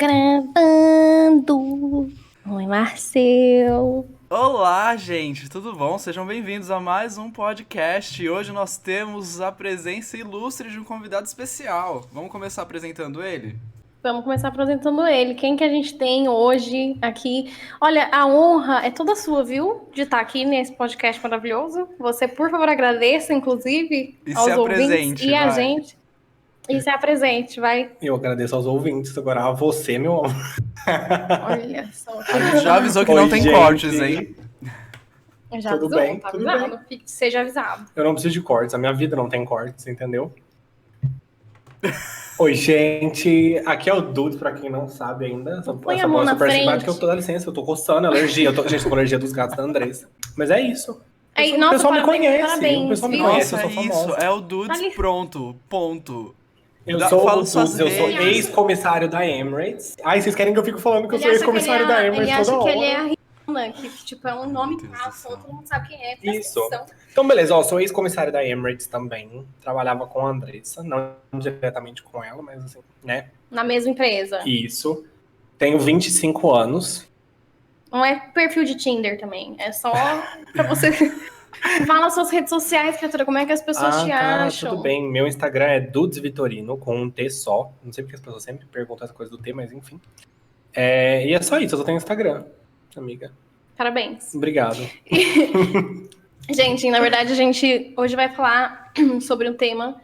Gravando. Oi, Marcel. Olá, gente, tudo bom? Sejam bem-vindos a mais um podcast. E hoje nós temos a presença ilustre de um convidado especial. Vamos começar apresentando ele? Vamos começar apresentando ele. Quem que a gente tem hoje aqui? Olha, a honra é toda sua, viu? De estar aqui nesse podcast maravilhoso. Você, por favor, agradeça, inclusive, E se aos ouvintes apresente, e a vai. gente. E se apresente, vai. Eu agradeço aos ouvintes, agora a você, meu amor. Olha só. A gente já avisou que Oi, não tem gente. cortes, hein? Já Tudo avisou? bem, Tá tudo avisado. Seja avisado. Eu não preciso de cortes, a minha vida não tem cortes, entendeu? Oi, gente. Aqui é o Dudes, pra quem não sabe ainda. Põe a Essa mão voz na super frente. simpática, eu tô, dá licença, eu tô coçando, alergia. Gente, tô com alergia dos gatos da Andressa. Mas é isso. Aí, O nossa, pessoal me parabéns, conhece, parabéns, o pessoal me viu? conhece, eu Nossa, sou é isso, famosa. é o Dudes Ali. pronto, ponto. Eu sou Fala o suas Dudes, eu sou redes. ex-comissário da Emirates. Ai, vocês querem que eu fique falando que eu Ele sou acha que ex-comissário da ele Emirates acha toda que hora. ele é a Rihanna, que tipo, é um nome Deus do fácil, céu. todo mundo sabe quem é. Isso. Presta atenção. Então, beleza, ó, sou ex-comissário da Emirates também. Trabalhava com a Andressa, não diretamente com ela, mas assim, né? Na mesma empresa. Isso. Tenho 25 anos. Não é perfil de Tinder também. É só pra você. Fala suas redes sociais, criatura. Como é que as pessoas te Tá, acham? tudo bem. Meu Instagram é Dudes Vitorino, com um T só. Não sei porque as pessoas sempre perguntam essa coisa do T, mas enfim. E é só isso, eu só tenho Instagram, amiga. Parabéns. Obrigado. Gente, na verdade, a gente hoje vai falar sobre um tema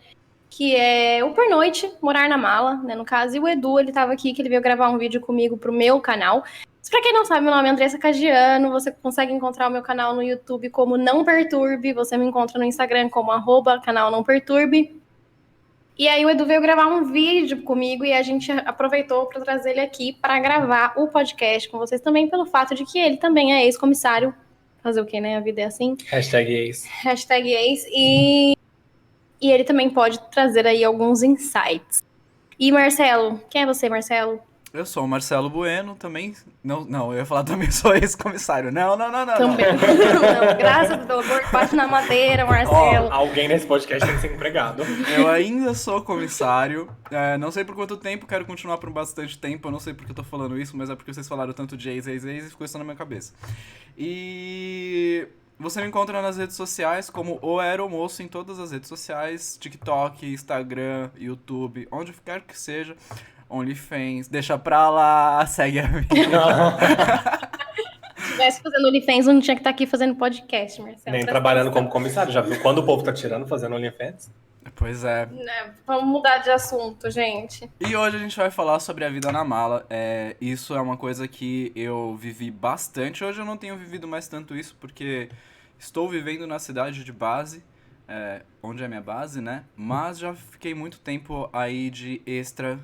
que é o pernoite, morar na mala, né, no caso. E o Edu, ele tava aqui, que ele veio gravar um vídeo comigo pro meu canal. Mas pra quem não sabe, meu nome é Andressa Cagiano. Você consegue encontrar o meu canal no YouTube como Não Perturbe. Você me encontra no Instagram como @canal Não Perturbe. E aí o Edu veio gravar um vídeo comigo e a gente aproveitou para trazer ele aqui para gravar o podcast com vocês também, pelo fato de que ele também é ex-comissário. Fazer o quê, né? A vida é assim. Hashtag ex. Hashtag ex. E ele também pode trazer aí alguns insights. E Marcelo, quem é você, Marcelo? Eu sou o Marcelo Bueno, também... Não, eu ia falar também sou ex-comissário. Não. Também. Não, graças a Deus, bate na madeira, Marcelo. Ó, alguém nesse podcast tem que ser empregado. Eu ainda sou comissário, não sei por quanto tempo, quero continuar por bastante tempo, eu não sei porque eu tô falando isso, mas é porque vocês falaram tanto de ex e ficou isso na minha cabeça. E você me encontra nas redes sociais como o Aeromoço, em todas as redes sociais, TikTok, Instagram, YouTube, onde quer que seja, OnlyFans, deixa pra lá, segue a vida. Se estivesse fazendo OnlyFans, não tinha que estar aqui fazendo podcast, Marcelo. Nem Presta trabalhando atenção. como comissário. Já viu quando o povo tá tirando, fazendo OnlyFans? Pois é. Né, vamos mudar de assunto, gente. E hoje a gente vai falar sobre a vida na mala. Isso é uma coisa que eu vivi bastante. Hoje eu não tenho vivido mais tanto isso, porque estou vivendo na cidade de base, onde é a minha base, né? Mas já fiquei muito tempo aí de extra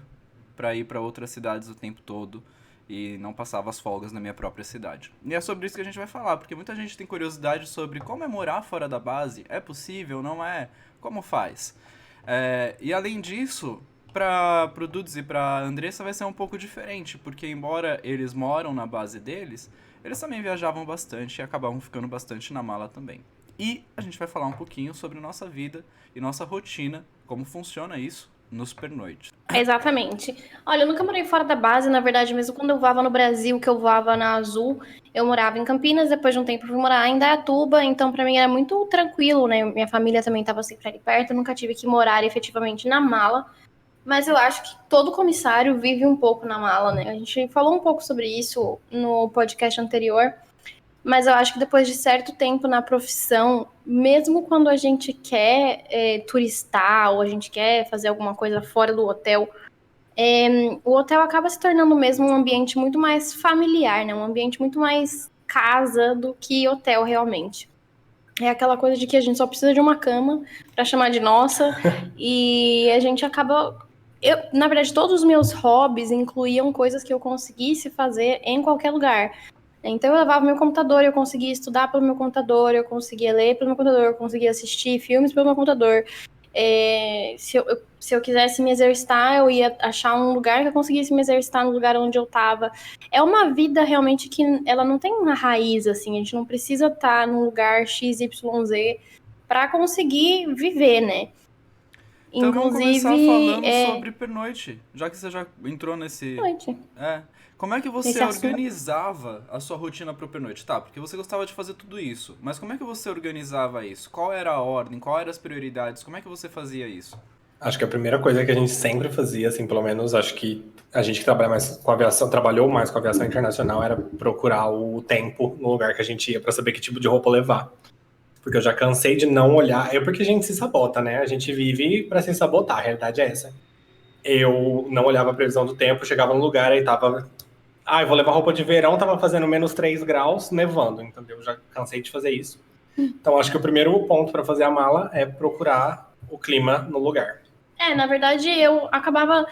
pra ir pra outras cidades o tempo todo e não passava as folgas na minha própria cidade. E é sobre isso que a gente vai falar, porque muita gente tem curiosidade sobre como é morar fora da base. É possível? Não é? Como faz? E além disso, pro Dudes e pra Andressa vai ser um pouco diferente, porque embora eles moram na base deles, eles também viajavam bastante e acabavam ficando bastante na mala também. E a gente vai falar um pouquinho sobre nossa vida e nossa rotina, como funciona isso nos pernoites. Exatamente. Olha, eu nunca morei fora da base, na verdade, mesmo quando eu voava no Brasil, que eu voava na Azul, eu morava em Campinas, depois de um tempo eu fui morar em Indaiatuba, então pra mim era muito tranquilo, né? Minha família também estava sempre ali perto, eu nunca tive que morar efetivamente na mala, mas eu acho que todo comissário vive um pouco na mala, né? A gente falou um pouco sobre isso no podcast anterior, mas eu acho que depois de certo tempo na profissão, mesmo quando a gente quer turistar ou a gente quer fazer alguma coisa fora do hotel, o hotel acaba se tornando mesmo um ambiente muito mais familiar, né? Um ambiente muito mais casa do que hotel realmente. É aquela coisa de que a gente só precisa de uma cama para chamar de nossa e a gente acaba... na verdade, todos os meus hobbies incluíam coisas que eu conseguisse fazer em qualquer lugar. Então eu levava meu computador, eu conseguia estudar pelo meu computador, eu conseguia ler pelo meu computador, eu conseguia assistir filmes pelo meu computador. Se eu quisesse me exercitar, eu ia achar um lugar que eu conseguisse me exercitar no lugar onde eu estava. É uma vida realmente que ela não tem uma raiz, assim, a gente não precisa estar num lugar XYZ para conseguir viver, né? Então vamos começar Inclusive, falando sobre pernoite, já que você já entrou nesse... noite, É. Como é que você nesse assunto. organizava a sua rotina pro pernoite? Tá, porque você gostava de fazer tudo isso, mas como é que você organizava isso? Qual era a ordem? Qual eram as prioridades? Como é que você fazia isso? Acho que a primeira coisa que a gente sempre fazia, assim, pelo menos acho que a gente que trabalha mais com aviação, trabalhou mais com aviação internacional, era procurar o tempo no lugar que a gente ia para saber que tipo de roupa levar. Porque eu já cansei de não olhar. É porque a gente se sabota, né? A gente vive para se sabotar, a realidade é essa. Eu não olhava a previsão do tempo, chegava no lugar e tava. Ah, eu vou levar roupa de verão, tava fazendo menos 3 graus, nevando, entendeu? Já cansei de fazer isso. Então acho que o primeiro ponto para fazer a mala é procurar o clima no lugar. Na verdade, eu acabava.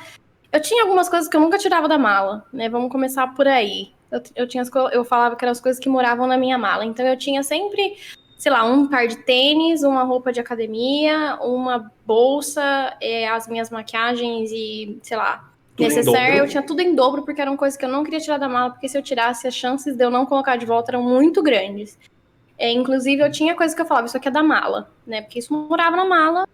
Eu tinha algumas coisas que eu nunca tirava da mala, né? Vamos começar por aí. Eu falava que eram as coisas que moravam na minha mala. Então eu tinha sempre, sei lá, um par de tênis, uma roupa de academia, uma bolsa, as minhas maquiagens e, sei lá, Tudo em necessaire. Eu dobro. tinha tudo em dobro porque eram coisas que eu não queria tirar da mala, porque se eu tirasse, as chances de eu não colocar de volta eram muito grandes. Inclusive, eu tinha coisa que eu falava, isso aqui é da mala, né? Porque isso morava na mala.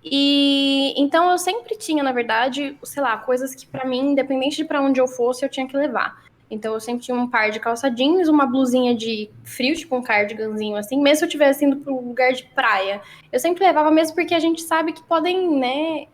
E então eu sempre tinha, na verdade, sei lá, coisas que pra mim, independente de pra onde eu fosse, eu tinha que levar. Então eu sempre tinha um par de calça jeans, uma blusinha de frio, tipo um cardiganzinho assim, mesmo se eu estivesse indo para um lugar de praia. Eu sempre levava mesmo porque a gente sabe que podem, né,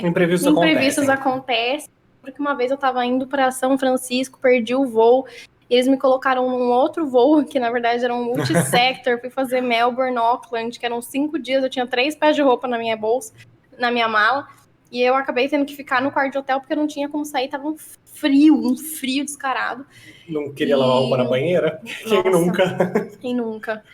imprevistos acontecem. Porque uma vez eu tava indo para São Francisco, perdi o voo, e eles me colocaram num outro voo, que na verdade era um multisector, fui fazer Melbourne, Auckland, que eram 5 dias, eu tinha 3 pés de roupa na minha bolsa, na minha mala, e eu acabei tendo que ficar no quarto de hotel porque eu não tinha como sair, tava um frio descarado. Não queria lavar roupa na banheira? Nossa, Quem nunca? Quem nunca?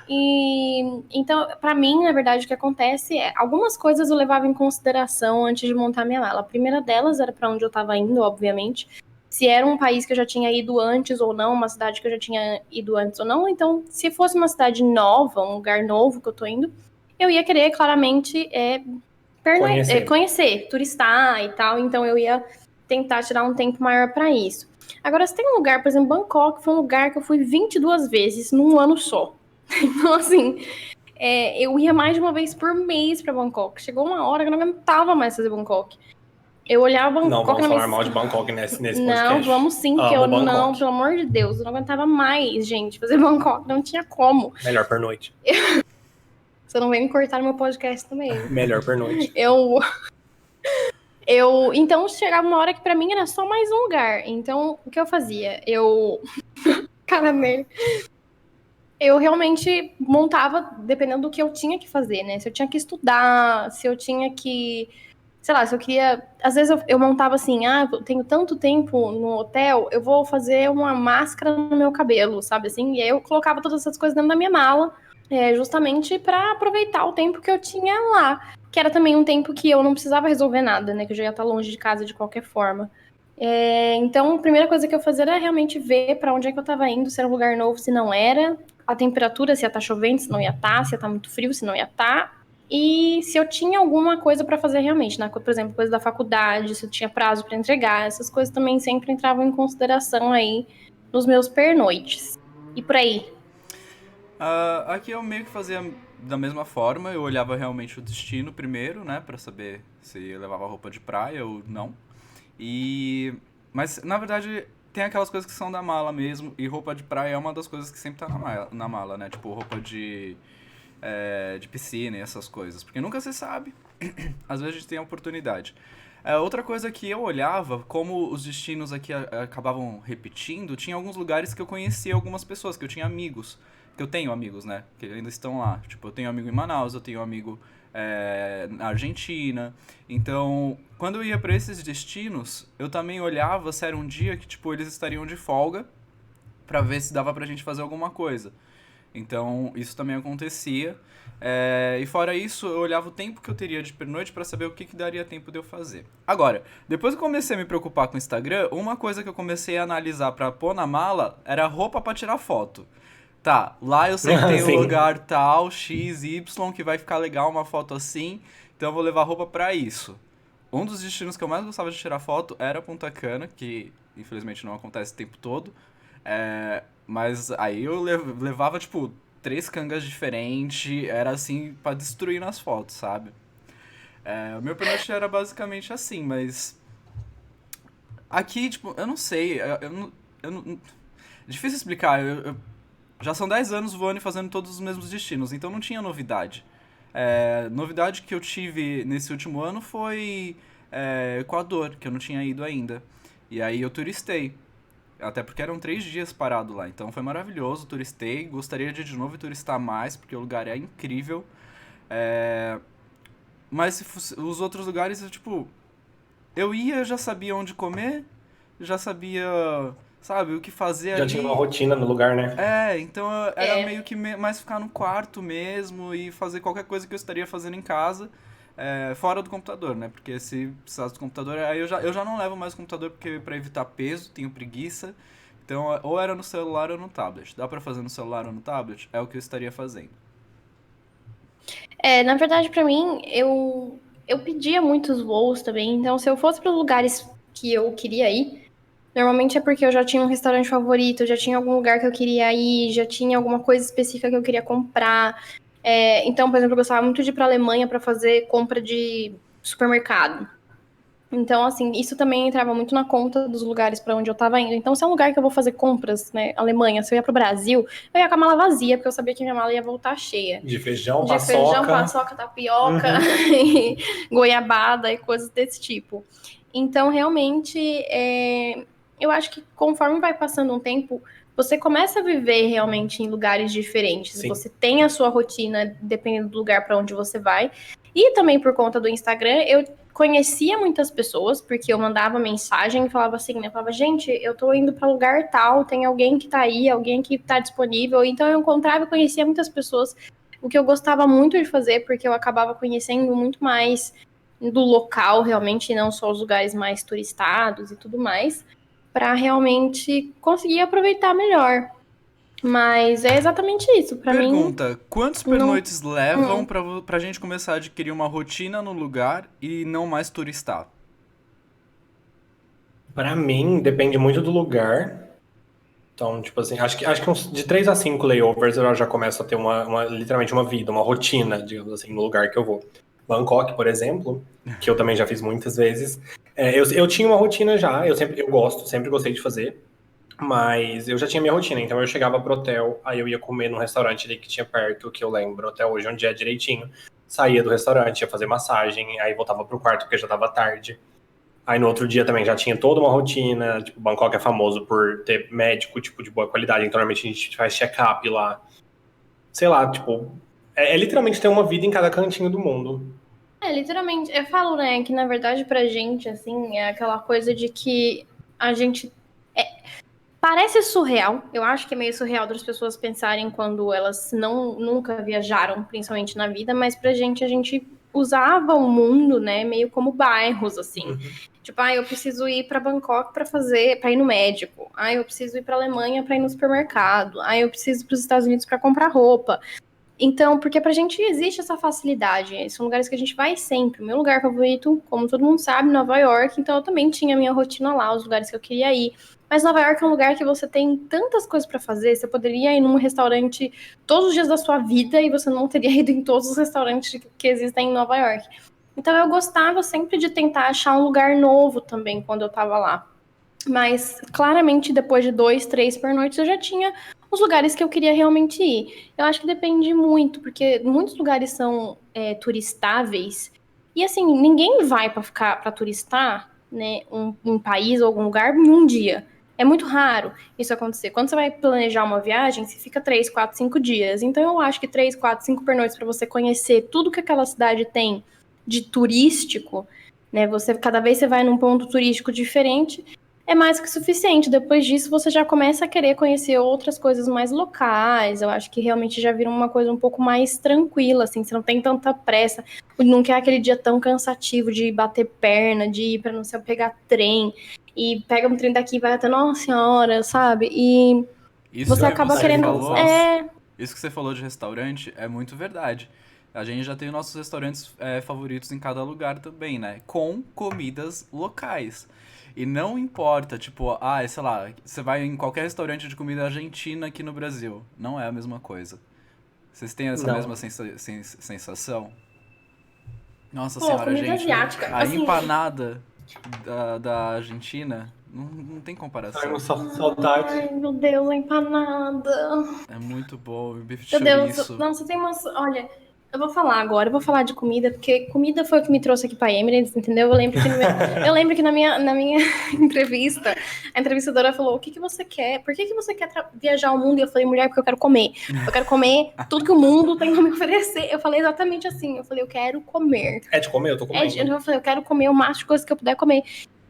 E então, pra mim, na verdade, o que acontece é algumas coisas eu levava em consideração antes de montar minha mala. A primeira delas era pra onde eu tava indo, obviamente. Se era um país que eu já tinha ido antes ou não, uma cidade que eu já tinha ido antes ou não. Então, se fosse uma cidade nova, um lugar novo que eu tô indo, eu ia querer claramente conhecer, turistar e tal. Então, eu ia tentar tirar um tempo maior pra isso. Agora, se tem um lugar, por exemplo, Bangkok, foi um lugar que eu fui 22 vezes num ano só. Então, assim, eu ia mais de uma vez por mês pra Bangkok. Chegou uma hora que eu não aguentava mais fazer Bangkok. Eu olhava Não, Bangkok vamos na minha... falar mal de Bangkok nesse Não, podcast. vamos sim, porque Amo eu não, Bangkok. pelo amor de Deus, eu não aguentava mais, gente, fazer Bangkok, não tinha como. Melhor pernoite. Você não vem me cortar no meu podcast também. Melhor pernoite. Então chegava uma hora que pra mim era só mais um lugar. Então, o que eu fazia? Cara nele. Eu realmente montava dependendo do que eu tinha que fazer, né? Se eu tinha que estudar, se eu tinha que... Sei lá, se eu queria... Às vezes eu montava assim, eu tenho tanto tempo no hotel, eu vou fazer uma máscara no meu cabelo, sabe assim? E aí eu colocava todas essas coisas dentro da minha mala, justamente pra aproveitar o tempo que eu tinha lá. Que era também um tempo que eu não precisava resolver nada, né? Que eu já ia estar longe de casa de qualquer forma. Então, a primeira coisa que eu fazia era realmente ver pra onde é que eu tava indo, se era um lugar novo, se não era. A temperatura, se ia estar chovendo, se não ia estar, se ia estar muito frio, se não ia estar. E se eu tinha alguma coisa pra fazer realmente, né? Por exemplo, coisa da faculdade, se eu tinha prazo pra entregar, essas coisas também sempre entravam em consideração aí nos meus pernoites. E por aí? Aqui eu meio que fazia da mesma forma, eu olhava realmente o destino primeiro, né, pra saber se eu levava roupa de praia ou não. Mas, na verdade, tem aquelas coisas que são da mala mesmo, e roupa de praia é uma das coisas que sempre tá na mala, né, tipo roupa de piscina e essas coisas, porque nunca se sabe, às vezes a gente tem a oportunidade. Outra coisa que eu olhava, como os destinos aqui acabavam repetindo, tinha alguns lugares que eu conhecia algumas pessoas, que eu tinha amigos, que eu tenho amigos, né, que ainda estão lá. Tipo, eu tenho amigo em Manaus, eu tenho amigo na Argentina. Então, quando eu ia pra esses destinos, eu também olhava se era um dia que, tipo, eles estariam de folga pra ver se dava pra gente fazer alguma coisa. Então, isso também acontecia. E fora isso, eu olhava o tempo que eu teria de pernoite pra saber o que daria tempo de eu fazer. Agora, depois que eu comecei a me preocupar com o Instagram, uma coisa que eu comecei a analisar pra pôr na mala era roupa pra tirar foto. Tá, lá eu sei que tem um lugar tal, X, Y, que vai ficar legal uma foto assim, então eu vou levar roupa pra isso. Um dos destinos que eu mais gostava de tirar foto era Punta Cana, que infelizmente não acontece o tempo todo. Mas aí eu levava, tipo, 3 cangas diferentes, era assim, pra destruir nas fotos, sabe? O meu pernoite era basicamente assim, mas aqui, tipo, eu não sei, difícil explicar, já são 10 anos voando e fazendo todos os mesmos destinos, então não tinha novidade. Novidade que eu tive nesse último ano foi Equador, que eu não tinha ido ainda. E aí eu turistei. Até porque eram 3 dias parado lá, então foi maravilhoso, turistei, gostaria de ir de novo e turistar mais, porque o lugar é incrível. É, Mas se fosse, os outros lugares, tipo, eu ia, já sabia onde comer, já sabia, sabe, o que fazer Já tinha uma ali. rotina no lugar, né? Então era É, meio que mais ficar no quarto mesmo e fazer qualquer coisa que eu estaria fazendo em casa, fora do computador, né? Porque se precisasse do computador, aí eu já não levo mais o computador porque para evitar peso, tenho preguiça. Então, ou era no celular ou no tablet. Dá pra fazer no celular ou no tablet? É o que eu estaria fazendo. na verdade, pra mim, eu pedia muitos voos também. Então, se eu fosse para os lugares que eu queria ir, normalmente é porque eu já tinha um restaurante favorito, já tinha algum lugar que eu queria ir, já tinha alguma coisa específica que eu queria comprar. Então, por exemplo, eu gostava muito de ir para Alemanha para fazer compra de supermercado. Então, assim, isso também entrava muito na conta dos lugares para onde eu tava indo. Então, se é um lugar que eu vou fazer compras, né, Alemanha, se eu ia pro Brasil, eu ia com a mala vazia, porque eu sabia que minha mala ia voltar cheia. De feijão, De feijão, paçoca. paçoca, tapioca, Uhum. e goiabada e coisas desse tipo. Então, realmente, eu acho que conforme vai passando um tempo, você começa a viver realmente em lugares diferentes. Sim. Você tem a sua rotina, dependendo do lugar para onde você vai. E também por conta do Instagram, eu conhecia muitas pessoas, porque eu mandava mensagem e falava assim, né? Eu falava, gente, eu tô indo para lugar tal, tem alguém que tá aí, alguém que tá disponível. Então eu encontrava e conhecia muitas pessoas, o que eu gostava muito de fazer, porque eu acabava conhecendo muito mais do local, realmente, e não só os lugares mais turistados e tudo mais, para realmente conseguir aproveitar melhor. Mas é exatamente isso. Para mim, Pergunta: quantos não. pernoites levam Hum. pra gente começar a adquirir uma rotina no lugar e não mais turistar? Pra mim, depende muito do lugar. Então, tipo assim, acho que de 3 a 5 layovers eu já começo a ter literalmente uma vida, uma rotina, digamos assim, no lugar que eu vou. Bangkok, por exemplo, que eu também já fiz muitas vezes. Eu tinha uma rotina já, sempre gostei de fazer, mas eu já tinha minha rotina, então eu chegava pro hotel, aí eu ia comer num restaurante ali que tinha perto, que eu lembro até hoje onde é direitinho. Saía do restaurante, ia fazer massagem, aí voltava pro quarto porque já tava tarde. Aí no outro dia também já tinha toda uma rotina, tipo, Bangkok é famoso por ter médico, tipo, de boa qualidade, então normalmente a gente faz check-up lá. Sei lá, tipo, é literalmente ter uma vida em cada cantinho do mundo. Literalmente, eu falo, né, que na verdade pra gente, assim, é aquela coisa de que a gente. Parece surreal, eu acho que é meio surreal das pessoas pensarem quando elas nunca viajaram, principalmente na vida, mas pra gente, a gente usava o mundo, né, meio como bairros, assim. Uhum. Tipo, eu preciso ir pra Bangkok pra ir no médico. Eu preciso ir pra Alemanha pra ir no supermercado. Eu preciso ir pros Estados Unidos pra comprar roupa. Então, porque pra gente existe essa facilidade, são lugares que a gente vai sempre. O meu lugar favorito, como todo mundo sabe, Nova York, então eu também tinha a minha rotina lá, os lugares que eu queria ir. Mas Nova York é um lugar que você tem tantas coisas pra fazer, você poderia ir num restaurante todos os dias da sua vida e você não teria ido em todos os restaurantes que existem em Nova York. Então eu gostava sempre de tentar achar um lugar novo também quando eu tava lá. Mas claramente depois de 2, 3 pernoites eu já tinha os lugares que eu queria realmente ir. Eu acho que depende muito, porque muitos lugares são turistáveis. E assim, ninguém vai para ficar para turistar, né, um país ou algum lugar em um dia. É muito raro isso acontecer. Quando você vai planejar uma viagem, você fica 3, 4, 5 dias. Então eu acho que 3, 4, 5 pernoites para você conhecer tudo que aquela cidade tem de turístico, né? Cada vez você vai num ponto turístico diferente, é mais que suficiente. Depois disso, você já começa a querer conhecer outras coisas mais locais. Eu acho que realmente já vira uma coisa um pouco mais tranquila, assim. Você não tem tanta pressa. Não quer aquele dia tão cansativo de bater perna, de ir pra não sei, pegar trem. E pega um trem daqui e vai até Nossa Senhora, sabe? E Isso você Dá que acaba você vontade de querendo. falou, cansar. isso que você falou de restaurante é muito verdade. A gente já tem nossos restaurantes favoritos em cada lugar também, né? Com comidas locais. E não importa, tipo, sei lá, você vai em qualquer restaurante de comida argentina aqui no Brasil. Não é a mesma coisa. Vocês têm essa mesma Não. sensação? Nossa Pô, senhora, comida gente. asiática, A assim. empanada da Argentina não tem Ai, comparação. saudade. Ai, meu Deus, a empanada. É muito bom. O bife de Meu Deus, chouriço. nossa, tem umas. Olha, eu vou falar agora, eu vou falar de comida, porque comida foi o que me trouxe aqui pra Emirates, entendeu? Eu lembro que na minha entrevista, a entrevistadora falou: o que que você quer? Por que que você quer viajar ao mundo? E eu falei, mulher, porque eu quero comer. Eu quero comer tudo que o mundo tem pra me oferecer. Eu falei exatamente assim. Eu falei, eu quero comer. É de comer, eu tô comendo. Eu falei, eu quero comer o máximo de coisas que eu puder comer.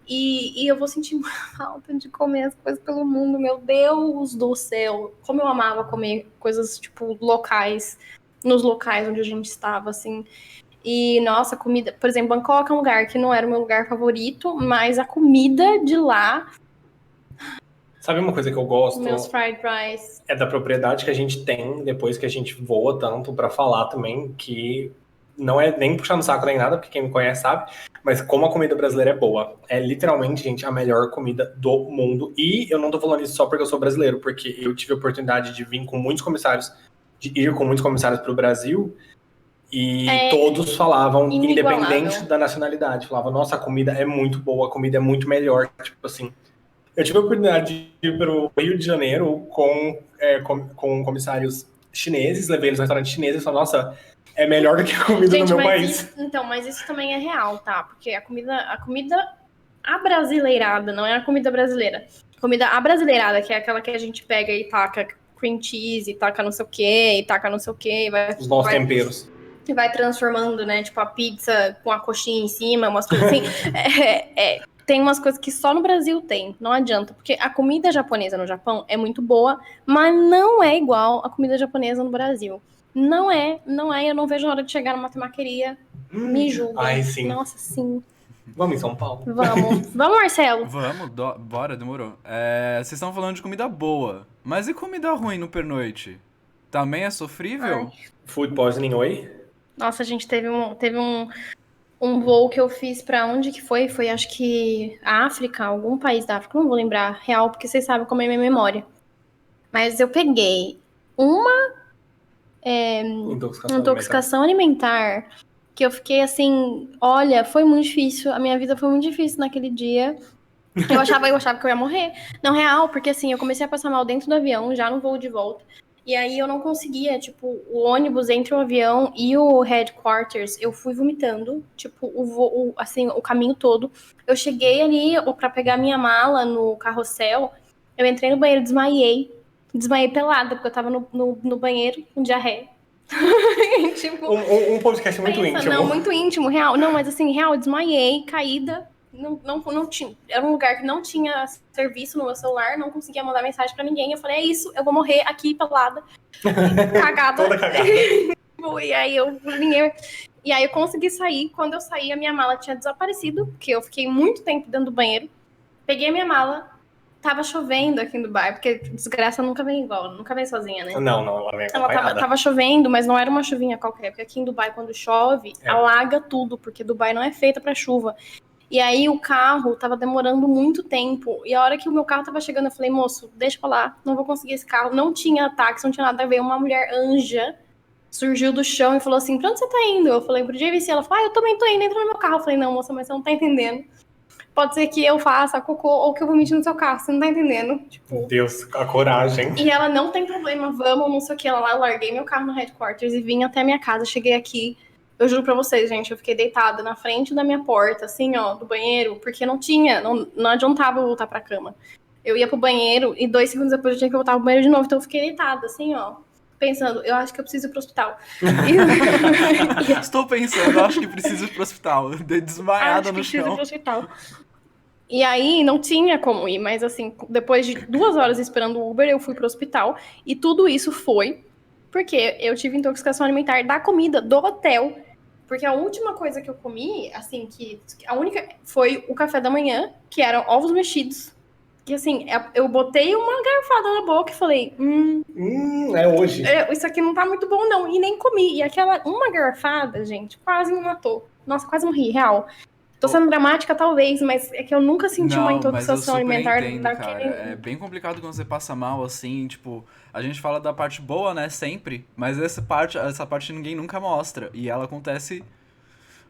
E eu vou sentir falta de comer as coisas pelo mundo, meu Deus do céu. Como eu amava comer coisas, tipo, locais, nos locais onde a gente estava, assim. E, nossa, comida... Por exemplo, Bangkok é um lugar que não era o meu lugar favorito, mas a comida de lá, Sabe uma coisa que eu meus gosto? fried rice... É da propriedade que a gente tem depois que a gente voa tanto pra falar também que não é nem puxando saco nem nada, porque quem me conhece sabe, mas como a comida brasileira é boa. É literalmente, gente, a melhor comida do mundo. E eu não tô falando isso só porque eu sou brasileiro, porque eu tive a oportunidade de vir com muitos comissários, de ir com muitos comissários pro Brasil, e É todos falavam, independente inigualável. da nacionalidade, falavam, nossa, a comida é muito boa, a comida é muito melhor, tipo assim. Eu tive a oportunidade de ir para o Rio de Janeiro com comissários chineses, levei eles no restaurante chinês e falei, nossa, é melhor do que a comida do Gente, meu país. mas isso também é real, tá? Porque a comida abrasileirada, não é a comida brasileira. Comida abrasileirada, que é aquela que a gente pega e taca cream cheese, e taca não sei o quê, e taca não sei o quê, Os nossos temperos. e vai transformando, né? Tipo, a pizza com a coxinha em cima, umas coisas assim. Tem umas coisas que só no Brasil tem, não adianta. Porque a comida japonesa no Japão é muito boa, mas não é igual a comida japonesa no Brasil. Não é, eu não vejo a hora de chegar numa temaqueria. Me Ai, julguem. sim. Nossa, sim. Vamos em São Paulo. Vamos, Marcelo. Vamos, bora, demorou. Vocês estão falando de comida boa, mas e comida ruim no pernoite? Também é Ai. sofrível? Food poisoning, oi? Nossa, a gente teve um voo que eu fiz pra onde que foi? Foi, acho que a África, algum país da África, não vou lembrar real, porque vocês sabem como é minha memória. Mas eu peguei uma Intoxicação alimentar. intoxicação alimentar que eu fiquei assim, olha, foi muito difícil, a minha vida foi muito difícil naquele dia. Eu achava que eu ia morrer. Não, real, porque assim, eu comecei a passar mal dentro do avião, já no voo de volta. E aí eu não conseguia, tipo, o ônibus entre o avião e o headquarters, eu fui vomitando, tipo, assim, o caminho todo. Eu cheguei ali pra pegar minha mala no carrossel, eu entrei no banheiro, desmaiei pelada, porque eu tava no banheiro com diarreia. Tipo, Um podcast muito pensa, íntimo. não, muito íntimo, real. Não, mas assim, real, eu desmaiei, caída. Não tinha. Era um lugar que não tinha serviço no meu celular, não conseguia mandar mensagem pra ninguém. Eu falei, é isso, eu vou morrer aqui pelada, cagada. Toda cagada. E aí eu consegui sair. Quando eu saí, a minha mala tinha desaparecido, porque eu fiquei muito tempo dentro do banheiro. Peguei a minha mala, tava chovendo aqui no bar, porque desgraça nunca vem igual, nunca vem sozinha, né? Não, ela vem Ela acompanhada. tava chovendo, mas não era uma chuvinha qualquer, porque aqui em Dubai, quando chove, alaga tudo, porque Dubai não é feita pra chuva. E aí o carro tava demorando muito tempo. E a hora que o meu carro tava chegando, eu falei, moço, deixa pra lá, não vou conseguir esse carro. Não tinha táxi, não tinha nada. Veio uma mulher anja, surgiu do chão e falou assim, pra onde você tá indo? Eu falei, pro JVC. Ela falou, eu também tô indo, entra no meu carro. Eu falei, não, moça, mas você não tá entendendo. Pode ser que eu faça cocô ou que eu vomite no seu carro, você não tá entendendo. Tipo, Deus, a coragem. e ela, não tem problema, vamos, não sei o que. Ela lá, eu larguei meu carro no headquarters e vim até a minha casa. Cheguei aqui, eu juro pra vocês, gente, eu fiquei deitada na frente da minha porta, assim, ó, do banheiro, porque não adiantava eu voltar pra cama. Eu ia pro banheiro e 2 segundos depois eu tinha que voltar pro banheiro de novo, então eu fiquei deitada, assim, ó, pensando, eu acho que eu preciso ir pro hospital. Estou pensando, acho que preciso ir pro hospital. Desmaiada no preciso ir chão. pro hospital. E aí não tinha como ir, mas assim, depois de 2 horas esperando o Uber, eu fui pro hospital. E tudo isso foi porque eu tive intoxicação alimentar da comida do hotel. Porque a última coisa que eu comi, assim, a única foi o café da manhã, que eram ovos mexidos. Que assim, eu botei uma garfada na boca e falei, É hoje. isso aqui não tá muito bom, não. E nem comi. E aquela uma garfada, gente, quase me matou. Nossa, quase morri, real. Tô sendo dramática, talvez, mas é que eu nunca senti uma Não, mas eu intoxicação super alimentar entendo, daquele. cara. É bem complicado quando você passa mal, assim, tipo, a gente fala da parte boa, né, sempre, mas essa parte ninguém nunca mostra. E ela acontece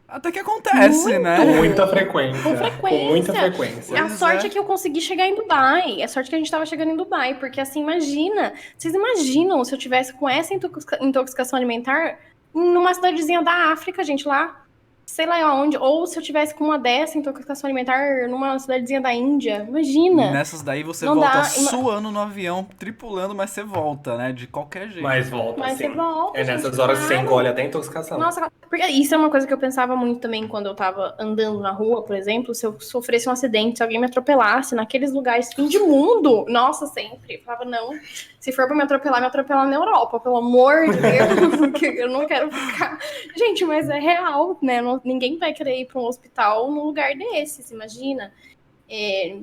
Até que acontece, né? Com muita frequência. Com frequência. Com muita frequência. A Pois sorte é. é que eu consegui chegar em Dubai. A sorte é que a gente tava chegando em Dubai. Porque, assim, imagina. Vocês imaginam se eu tivesse com essa intoxicação alimentar numa cidadezinha da África, gente, lá, sei lá onde. Ou se eu tivesse com uma dessa intoxicação alimentar numa cidadezinha da Índia. Imagina. Nessas daí você Não volta dá. suando no avião, tripulando, mas você volta, né? De qualquer jeito. Mas volta, Mas assim. você volta, É nessas gente, horas que você claro. engole até intoxicação. Nossa, porque isso é uma coisa que eu pensava muito também quando eu tava andando na rua, por exemplo, se eu sofresse um acidente, se alguém me atropelasse naqueles lugares fim de mundo, nossa, sempre. Eu falava, não, se for pra me atropelar na Europa, pelo amor de Deus, porque eu não quero ficar. Gente, mas é real, né? Ninguém vai querer ir pra um hospital num lugar desses, imagina.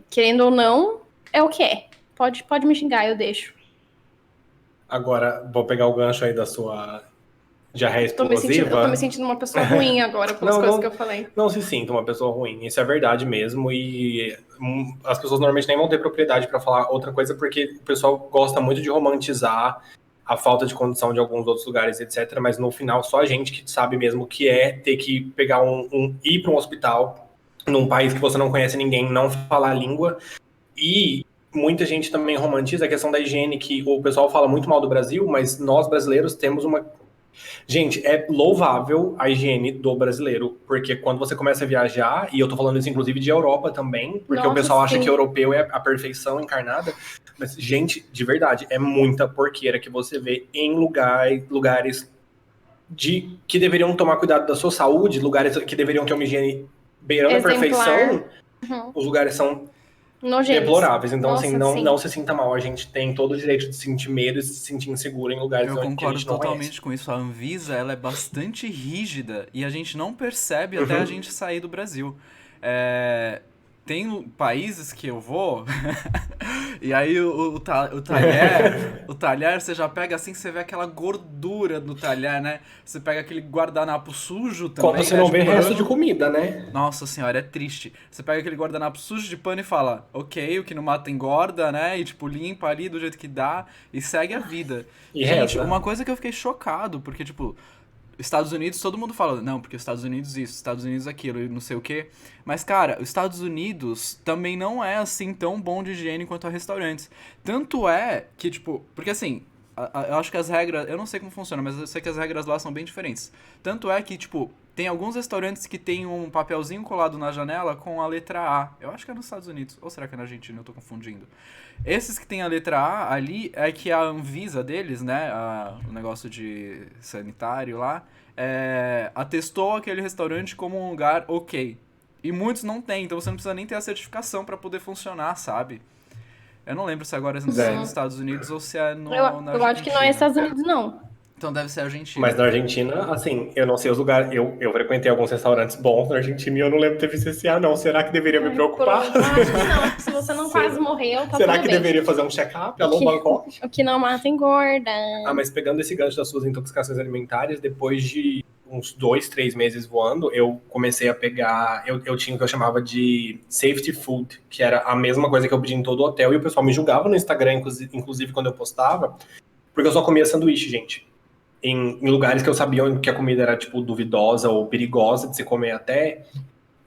Querendo ou não, é o que é. Pode me xingar, eu deixo. Agora, vou pegar o gancho aí da sua diarreia Eu tô me explosiva. sentindo uma pessoa ruim agora pelas coisas que eu falei. Não se sinta uma pessoa ruim, isso é verdade mesmo. E as pessoas normalmente nem vão ter propriedade para falar outra coisa, porque o pessoal gosta muito de romantizar a falta de condição de alguns outros lugares, etc. Mas no final, só a gente que sabe mesmo o que é ter que pegar ir para um hospital num país que você não conhece ninguém, não falar a língua. E muita gente também romantiza a questão da higiene, que o pessoal fala muito mal do Brasil, mas nós brasileiros temos uma. Gente, é louvável a higiene do brasileiro, porque quando você começa a viajar, e eu tô falando isso inclusive de Europa também, porque o pessoal acha que europeu é a perfeição encarnada, mas, gente, de verdade, é muita porqueira que você vê em lugares que deveriam tomar cuidado da sua saúde, lugares que deveriam ter uma higiene beirando a perfeição, os lugares são nojentos, deploráveis. Então, nossa, assim, não se sinta mal. A gente tem todo o direito de se sentir medo e se sentir inseguro em lugares Eu que a concordo gente não totalmente conhece. com isso. A Anvisa, ela é bastante rígida e a gente não percebe até a gente sair do Brasil. Tem países que eu vou e aí o talher, você já pega assim, você vê aquela gordura do talher, né? Você pega aquele guardanapo sujo também. Quando você não vê resto de comida, né? Nossa senhora, é triste. Você pega aquele guardanapo sujo de pano e fala, ok, o que não mata engorda, né? E tipo, limpa ali do jeito que dá e segue a vida. E Gente, reza. uma coisa que eu fiquei chocado, porque tipo, Estados Unidos, todo mundo fala, não, porque os Estados Unidos isso, Estados Unidos aquilo, e não sei o quê. Mas, cara, os Estados Unidos também não é, assim, tão bom de higiene quanto a restaurantes. Tanto é que, tipo, porque assim, eu acho que as regras, eu não sei como funciona, mas eu sei que as regras lá são bem diferentes. Tanto é que, tipo, tem alguns restaurantes que tem um papelzinho colado na janela com a letra A. Eu acho que é nos Estados Unidos, ou será que é na Argentina? Eu tô confundindo. Esses que tem a letra A ali é que a Anvisa deles, né, o negócio de sanitário lá, atestou aquele restaurante como um lugar ok. E muitos não tem, então você não precisa nem ter a certificação pra poder funcionar, sabe? Eu não lembro se agora é nos Estados Unidos ou se é na Argentina. Eu acho que não é Estados Unidos, não. Então deve ser Argentina. Mas na Argentina, assim, eu não sei os lugares. Eu frequentei alguns restaurantes bons na Argentina e eu não lembro de ter visto esse não. Será que deveria me preocupar? Eu acho que não. Se você não quase morreu, tá Será tudo que bem. deveria fazer um check-up? Alô, Bangkok? O que não mata engorda. Mas pegando esse gancho das suas intoxicações alimentares, depois de uns 2, 3 meses voando, eu comecei a pegar. Eu tinha o que eu chamava de safety food, que era a mesma coisa que eu pedi em todo hotel, e o pessoal me julgava no Instagram, inclusive quando eu postava, porque eu só comia sanduíche, gente. Em lugares que eu sabia que a comida era, tipo, duvidosa ou perigosa de se comer até,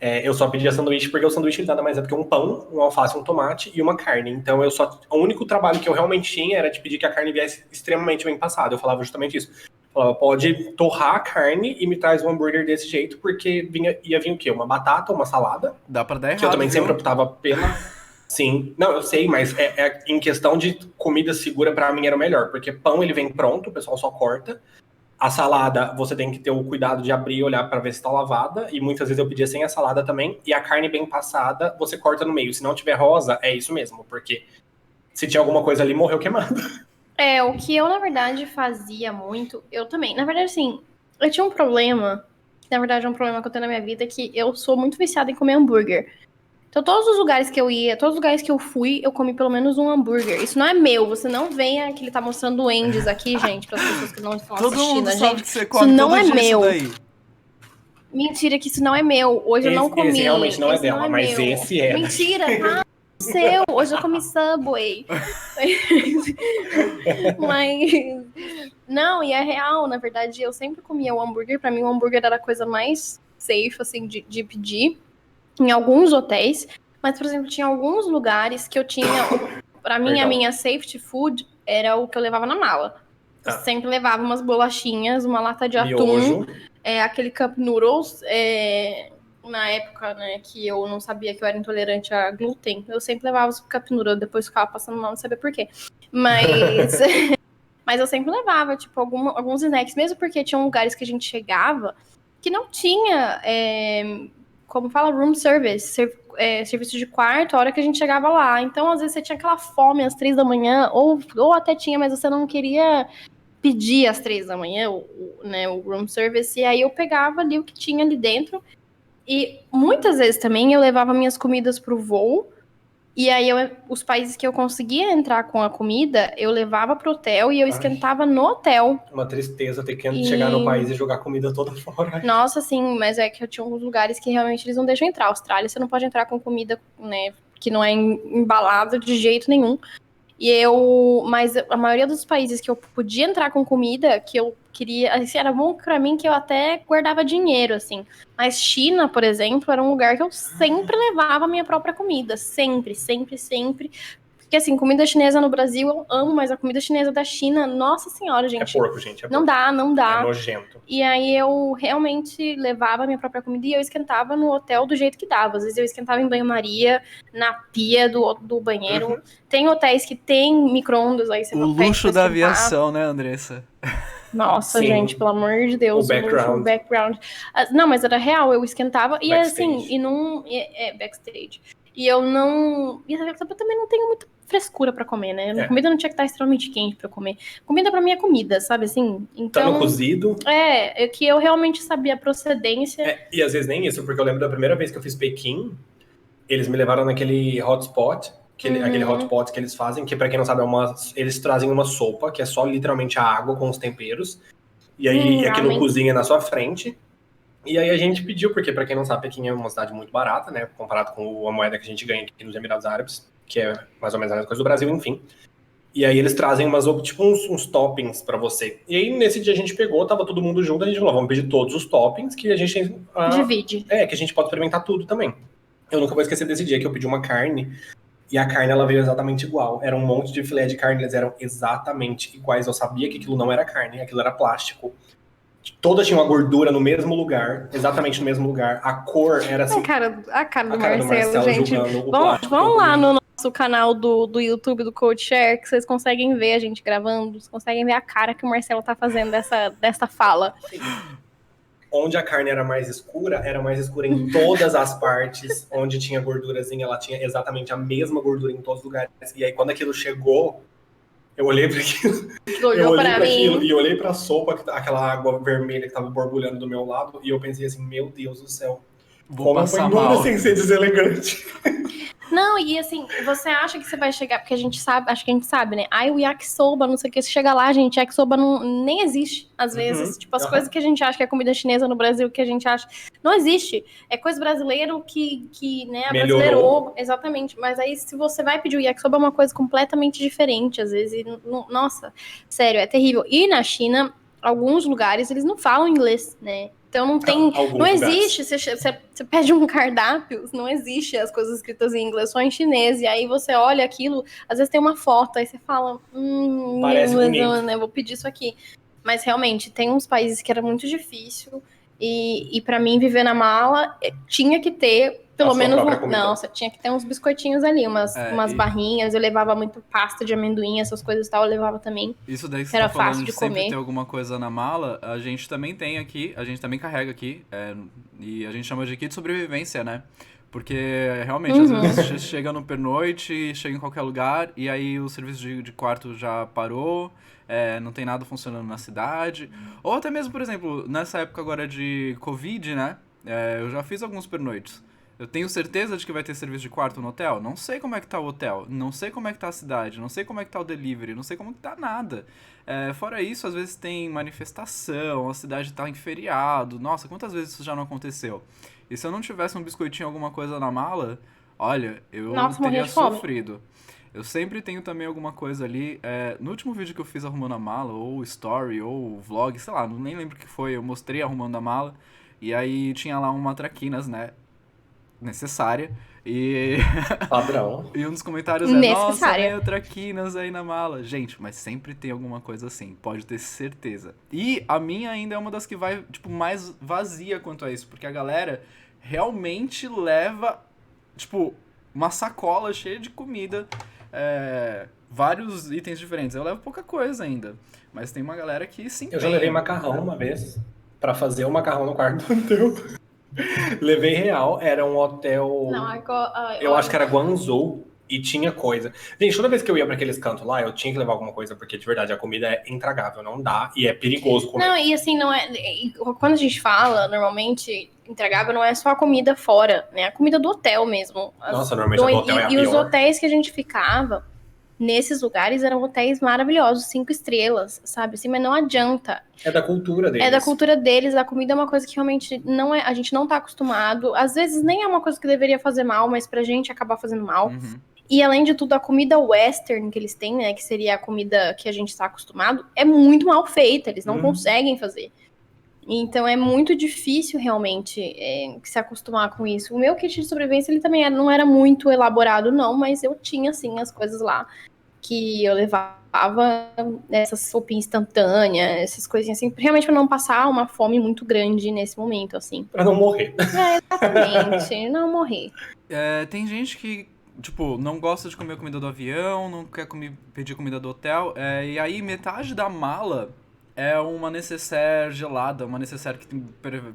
eu só pedia sanduíche porque o sanduíche nada mais é do que um pão, um alface, um tomate e uma carne. Então, o único trabalho que eu realmente tinha era de pedir que a carne viesse extremamente bem passada. Eu falava justamente isso. Eu falava, pode torrar a carne e me traz um hambúrguer desse jeito, porque ia vir o quê? Uma batata, uma salada. Dá pra dar errado, Que eu também viu? sempre optava pela... Sim, não, eu sei, mas em questão de comida segura, pra mim era o melhor, porque pão ele vem pronto, o pessoal só corta. A salada, você tem que ter o cuidado de abrir e olhar pra ver se tá lavada, e muitas vezes eu pedia sem a salada também. E a carne bem passada, você corta no meio. Se não tiver rosa, é isso mesmo, porque se tinha alguma coisa ali, morreu queimado. O que eu, na verdade, fazia muito, eu também. Na verdade, assim, eu tinha um problema, que na verdade é um problema que eu tenho na minha vida, que eu sou muito viciada em comer hambúrguer. Então, todos os lugares que eu ia, todos os lugares que eu fui, eu comi pelo menos um hambúrguer. Isso não é meu, você não venha que ele tá mostrando o Andes aqui, gente, para as pessoas que não estão Todo assistindo mundo a sabe gente. que você Isso come não todo é dia meu. isso daí. Mentira, que isso não é meu. Hoje eu não comi. Esse realmente não é Esse dela, mas meu. esse é. Mentira, tá? Seu. Hoje eu comi Subway. Mas... Não, e é real, na verdade, eu sempre comia o hambúrguer. Pra mim, o hambúrguer era a coisa mais safe, assim, de pedir em alguns hotéis. Mas, por exemplo, tinha alguns lugares que eu tinha... Pra mim, a minha safety food era o que eu levava na mala. Eu sempre levava umas bolachinhas, uma lata de atum, aquele Cup Noodles. Na época, né, que eu não sabia que eu era intolerante a glúten, eu sempre levava os Cup Noodles, depois ficava passando mal, não sabia por quê. Mas... Mas eu sempre levava, tipo, alguns snacks, mesmo porque tinham lugares que a gente chegava que não tinha, como fala, room service, serviço de quarto, a hora que a gente chegava lá. Então, às vezes, você tinha aquela fome às 3 da manhã, ou até tinha, mas você não queria pedir às 3 da manhã, né, o room service, e aí eu pegava ali o que tinha ali dentro. E muitas vezes também eu levava minhas comidas pro voo. E aí, os países que eu conseguia entrar com a comida, eu levava pro hotel e eu esquentava no hotel. Uma tristeza ter que chegar no país e jogar comida toda fora. Nossa, sim, mas é que eu tinha alguns lugares que realmente eles não deixam entrar. Austrália, você não pode entrar com comida, né, que não é embalada de jeito nenhum. Mas a maioria dos países que eu podia entrar com comida, que eu queria, assim, era bom pra mim que eu até guardava dinheiro, assim. Mas China, por exemplo, era um lugar que eu sempre levava a minha própria comida. Sempre, sempre, sempre. Porque, assim, comida chinesa no Brasil eu amo, mas a comida chinesa da China, nossa senhora, gente. É porco, gente. Não dá. É nojento. E aí eu realmente levava a minha própria comida e eu esquentava no hotel do jeito que dava. Às vezes eu esquentava em banho-maria, na pia do banheiro. Uhum. Tem hotéis que tem micro-ondas, aí você O luxo da aviação, né, Andressa? Nossa, sim. Gente, pelo amor de Deus. O background. Não, mas era real, eu esquentava. Backstage. E assim, e não... backstage. E eu não... E eu também não tenho muita frescura pra comer, né? A comida não tinha que estar extremamente quente pra eu comer. Comida pra mim é comida, sabe assim? Então, tá no cozido. É que eu realmente sabia a procedência. E às vezes nem isso, porque eu lembro da primeira vez que eu fiz Pequim, eles me levaram naquele hotspot, aquele hotpot que eles fazem, que pra quem não sabe, eles trazem uma sopa, que é só literalmente a água com os temperos, e aí aquilo cozinha na sua frente. E aí a gente pediu, porque pra quem não sabe, Pequim é uma cidade muito barata, né, comparado com a moeda que a gente ganha aqui nos Emirados Árabes, que é mais ou menos a mesma coisa do Brasil, enfim. E aí eles trazem uns toppings pra você. E aí nesse dia a gente pegou, tava todo mundo junto, a gente falou, vamos pedir todos os toppings, que a gente... divide. Que a gente pode experimentar tudo também. Eu nunca vou esquecer desse dia que eu pedi uma carne, e a carne ela veio exatamente igual. Era um monte de filé de carne, eles eram exatamente iguais. Eu sabia que aquilo não era carne, aquilo era plástico. Todas tinham a gordura no mesmo lugar, exatamente no mesmo lugar. A cor era assim... A cara do Marcelo, gente. Julgando o plástico. Vão lá no nosso canal do YouTube do CodeShare, que vocês conseguem ver a gente gravando, vocês conseguem ver a cara que o Marcelo tá fazendo dessa fala. Onde a carne era mais escura em todas as partes. Onde tinha gordurazinha, ela tinha exatamente a mesma gordura em todos os lugares. E aí, quando aquilo chegou, eu olhei para aquilo. E olhei pra sopa, aquela água vermelha que tava borbulhando do meu lado, e eu pensei assim, meu Deus do céu. Vou passar mal. Sem ser deselegante. Não, e assim, você acha que você vai chegar, porque acho que a gente sabe, né? O yakisoba, não sei o que, você chega lá, gente, yakisoba nem existe, às vezes. Tipo, as coisas que a gente acha que é comida chinesa no Brasil, que a gente acha, não existe. É coisa brasileira que né, brasileirou. Exatamente. Mas aí, se você vai pedir o yakisoba, é uma coisa completamente diferente, às vezes. E, nossa, sério, é terrível. E na China, alguns lugares, eles não falam inglês, né? Então não existe, você pede um cardápio, não existe as coisas escritas em inglês, só em chinês, e aí você olha aquilo, às vezes tem uma foto, aí você fala, parece bonito. Eu vou pedir isso aqui. Mas realmente, tem uns países que era muito difícil, e pra mim viver na mala, tinha que ter pelo menos você tinha que ter uns biscoitinhos ali, umas barrinhas, eu levava muito pasta de amendoim, essas coisas e tal, eu levava também. Isso daí que você era tá falando fácil de sempre comer. ter alguma coisa na mala, a gente também tem aqui, a gente também carrega aqui, e a gente chama de kit de sobrevivência, né? Porque realmente, às vezes você chega no pernoite, chega em qualquer lugar, e aí o serviço de quarto já parou, não tem nada funcionando na cidade. Ou até mesmo, por exemplo, nessa época agora de Covid, né? Eu já fiz alguns pernoites. Eu tenho certeza de que vai ter serviço de quarto no hotel? Não sei como é que tá o hotel, não sei como é que tá a cidade, não sei como é que tá o delivery, não sei como que tá nada. Fora isso, às vezes tem manifestação, a cidade tá em feriado. Nossa, quantas vezes isso já não aconteceu? E se eu não tivesse um biscoitinho, alguma coisa na mala, olha, eu teria sofrido. Eu sempre tenho também alguma coisa ali. No último vídeo que eu fiz arrumando a mala, ou story, ou vlog, sei lá, nem lembro o que foi, eu mostrei arrumando a mala. E aí tinha lá uma traquinas, né? Necessária. E, Padrão. e um dos comentários é, nossa, Necessária. veio traquinas aí na mala. Gente, mas sempre tem alguma coisa assim, pode ter certeza. E a minha ainda é uma das que vai, tipo, mais vazia quanto a isso, porque a galera realmente leva, tipo, uma sacola cheia de comida, vários itens diferentes. Eu levo pouca coisa ainda, mas tem uma galera que se Eu já empenha. levei macarrão uma vez pra fazer o macarrão no quarto do hotel. Levei real, era um hotel. Não, Eu acho que era Guangzhou e tinha coisa. Gente, toda vez que eu ia pra aqueles cantos lá, eu tinha que levar alguma coisa, porque de verdade a comida é intragável, não dá e é perigoso comer. Não, e assim, não é. Quando a gente fala, normalmente, intragável não é só a comida fora, né? A comida do hotel mesmo. Nossa, normalmente a do hotel é a E os pior. hotéis que a gente ficava, nesses lugares, eram hotéis maravilhosos, 5 estrelas, sabe? Assim, mas não adianta. É da cultura deles. É da cultura deles, a comida é uma coisa que realmente não é, a gente não tá acostumado. Às vezes nem é uma coisa que deveria fazer mal, mas pra gente acaba fazendo mal. Uhum. E além de tudo, a comida western que eles têm, né, que seria a comida que a gente está acostumado, é muito mal feita, eles não conseguem fazer. Então é muito difícil realmente se acostumar com isso. O meu kit de sobrevivência, ele também não era muito elaborado, não, mas eu tinha, assim, as coisas lá que eu levava, essas sopinhas instantâneas, essas coisinhas assim, realmente para não passar uma fome muito grande nesse momento, assim. Pra não morrer. Exatamente, não morrer. Tem gente que, tipo, não gosta de comer comida do avião, não quer pedir comida do hotel, e aí metade da mala é uma necessaire gelada, uma necessaire que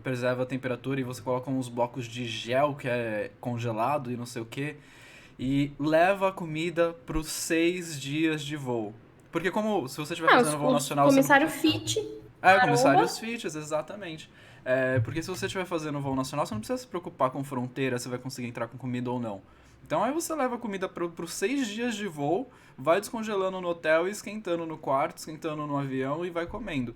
preserva a temperatura e você coloca uns blocos de gel que é congelado e não sei o que, e leva a comida pros 6 dias de voo. Porque como, se você estiver fazendo voo nacional... Comissário Fit. Comissários FITs, exatamente. Porque se você estiver fazendo voo nacional, você não precisa se preocupar com fronteira, se vai conseguir entrar com comida ou não. Então aí você leva a comida pros 6 dias de voo, vai descongelando no hotel e esquentando no quarto, esquentando no avião e vai comendo.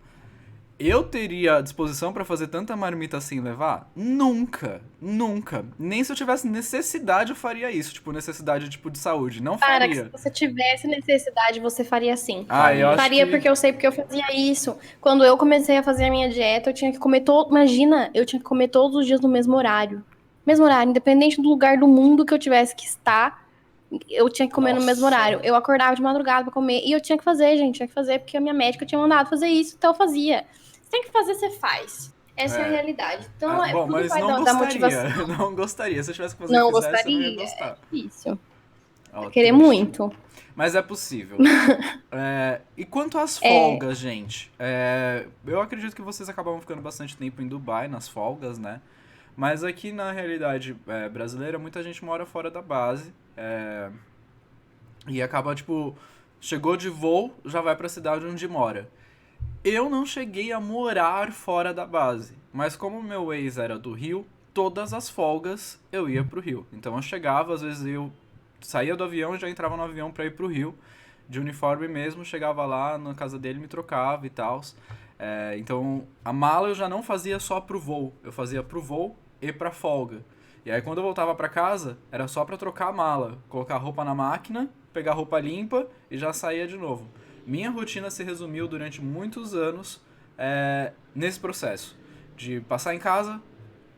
Eu teria disposição pra fazer tanta marmita assim levar? Nunca, nunca. Nem se eu tivesse necessidade eu faria isso, tipo, necessidade tipo de saúde, não Para, faria. que se você tivesse necessidade, você faria sim. Eu acho Faria que... porque eu sei, porque eu fazia isso. Quando eu comecei a fazer a minha dieta, eu tinha que comer Imagina, eu tinha que comer todos os dias no mesmo horário. Mesmo horário, independente do lugar do mundo que eu tivesse que estar, eu tinha que comer no mesmo horário. Eu acordava de madrugada pra comer. E eu tinha que fazer, gente, tinha que fazer, porque a minha médica tinha mandado fazer isso, então eu fazia. Você tem que fazer, você faz. Essa é a realidade. Então, bom, tudo mas vai não da gostaria, motivação. não gostaria. Se eu tivesse que fazer Não o que fizesse, gostaria, eu não ia gostar. é difícil. Ó, Querer triste. muito. Mas é possível. E quanto às folgas, gente? Eu acredito que vocês acabam ficando bastante tempo em Dubai, nas folgas, né? Mas aqui na realidade brasileira, muita gente mora fora da base. E acaba, tipo, chegou de voo, já vai pra cidade onde mora. Eu não cheguei a morar fora da base. Mas como meu ex era do Rio, todas as folgas eu ia pro Rio. Então eu chegava, às vezes eu saía do avião e já entrava no avião pra ir pro Rio. De uniforme mesmo, chegava lá na casa dele, me trocava e tal. Então a mala eu já não fazia só pro voo. Eu fazia pro voo e pra folga. E aí quando eu voltava pra casa, era só pra trocar a mala. Colocar a roupa na máquina, pegar a roupa limpa e já saía de novo. Minha rotina se resumiu durante muitos anos nesse processo. De passar em casa,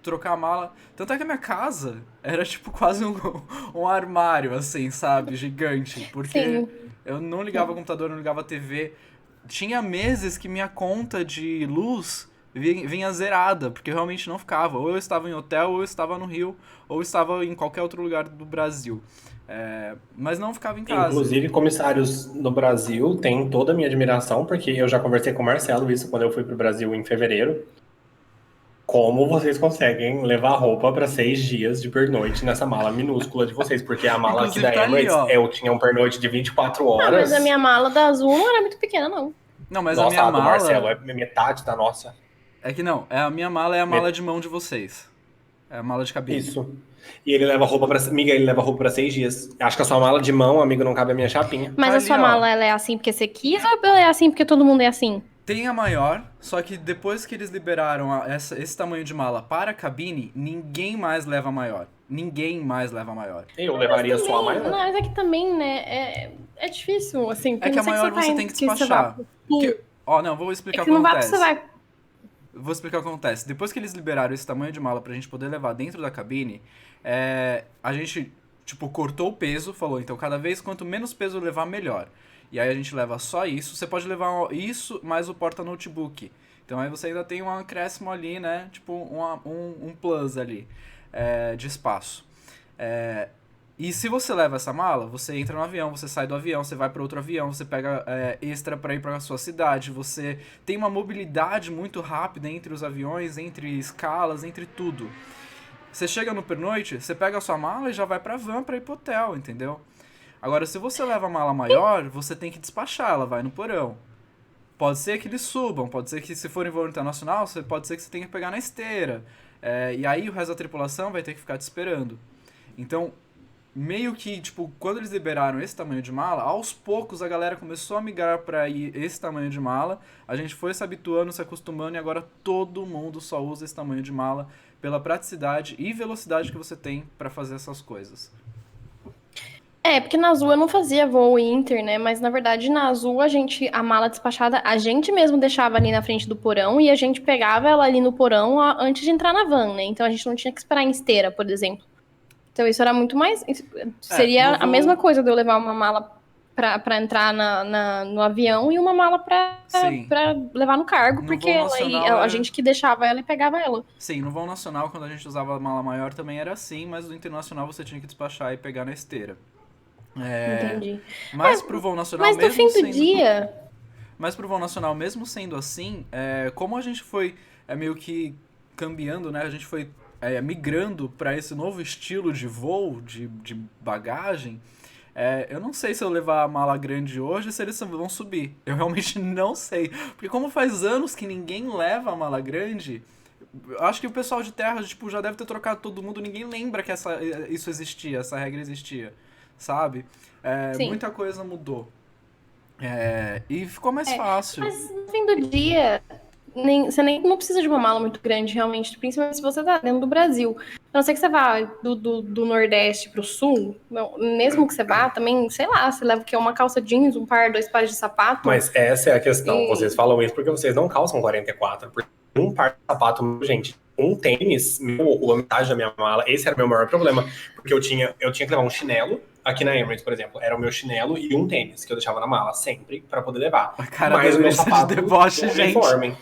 trocar a mala. Tanto é que a minha casa era tipo quase um armário, assim, sabe? Gigante. Porque Sim. eu não ligava o computador, não ligava a TV. Tinha meses que minha conta de luz vinha zerada, porque eu realmente não ficava. Ou eu estava em hotel, ou eu estava no Rio, ou eu estava em qualquer outro lugar do Brasil. Mas não ficava em casa. Inclusive, comissários no Brasil têm toda a minha admiração, porque eu já conversei com o Marcelo isso quando eu fui pro Brasil em fevereiro. Como vocês conseguem levar roupa para 6 dias de pernoite nessa mala minúscula de vocês? Porque a mala aqui Inclusive, da tá ali, Emirates, ó. eu tinha um pernoite de 24 Não, horas. mas a minha mala da Azul não era muito pequena, não. Não, mas Nossa, a minha do mala... Marcelo é metade da nossa. É que não, a minha mala é a mala de mão de vocês. É a mala de cabine. Isso. E ele leva roupa pra... Amiga, ele leva roupa pra 6 dias. Acho que a sua mala de mão, amigo, não cabe a minha chapinha. Mas Tá a sua ali, ó. mala, ela é assim porque você quis ou ela é assim porque todo mundo é assim? Tem a maior, só que depois que eles liberaram esse tamanho de mala para a cabine, ninguém mais leva a maior. Ninguém mais leva a maior. Eu levaria só a maior. Não, mas é que também, né, é difícil, assim. É que a maior você tem que despachar. Ó, não, vou explicar o que não vai acontece. precisar. vou explicar o que acontece. Depois que eles liberaram esse tamanho de mala pra gente poder levar dentro da cabine, a gente, tipo, cortou o peso, falou, então cada vez quanto menos peso levar, melhor. E aí a gente leva só isso. Você pode levar isso mais o porta-notebook. Então aí você ainda tem um acréscimo ali, né? Tipo, um plus ali de espaço. E se você leva essa mala, você entra no avião, você sai do avião, você vai para outro avião, você pega extra para ir para a sua cidade, você tem uma mobilidade muito rápida entre os aviões, entre escalas, entre tudo. Você chega no pernoite, você pega a sua mala e já vai pra van para ir pro hotel, entendeu? Agora, se você leva a mala maior, você tem que despachar, ela vai no porão. Pode ser que eles subam, pode ser que se for em voo internacional, pode ser que você tenha que pegar na esteira. E aí o resto da tripulação vai ter que ficar te esperando. Então, meio que, tipo, quando eles liberaram esse tamanho de mala, aos poucos a galera começou a migrar pra esse tamanho de mala, a gente foi se habituando, se acostumando, e agora todo mundo só usa esse tamanho de mala pela praticidade e velocidade que você tem pra fazer essas coisas. Porque na Azul eu não fazia voo Inter, né? Mas na verdade na Azul a mala despachada, a gente mesmo deixava ali na frente do porão e a gente pegava ela ali no porão antes de entrar na van, né? Então a gente não tinha que esperar em esteira, por exemplo. Então isso era muito mais... Seria a mesma coisa de eu levar uma mala pra entrar no avião e uma mala pra levar no cargo, No porque voo nacional a gente que deixava ela e pegava ela. Sim, no voo nacional, quando a gente usava a mala maior, também era assim, mas no internacional você tinha que despachar e pegar na esteira. Entendi. Mas pro voo nacional, mas no mesmo fim do dia... Mas pro voo nacional, mesmo sendo assim, como a gente foi meio que cambiando, né? A gente foi migrando para esse novo estilo de voo, de bagagem. Eu não sei se eu levar a mala grande hoje, se eles vão subir. Eu realmente não sei. Porque como faz anos que ninguém leva a mala grande, acho que o pessoal de terra tipo, já deve ter trocado todo mundo, ninguém lembra que isso existia, essa regra existia, sabe? Muita coisa mudou. E ficou mais fácil. Mas no fim do dia, você nem não precisa de uma mala muito grande, realmente, principalmente se você tá dentro do Brasil. A não ser que você vá do Nordeste pro Sul, mesmo que você vá, também, sei lá, você leva o quê? Uma calça jeans, dois pares de sapato. Mas essa é a questão, vocês falam isso porque vocês não calçam 44, porque um par de sapato, gente, um tênis, a metade da minha mala, esse era o meu maior problema, porque eu tinha que levar um chinelo. Aqui na Emirates, por exemplo, era o meu chinelo e um tênis que eu deixava na mala sempre pra poder levar. A cara mas o meu sapato de deboche, gente. Uniforme.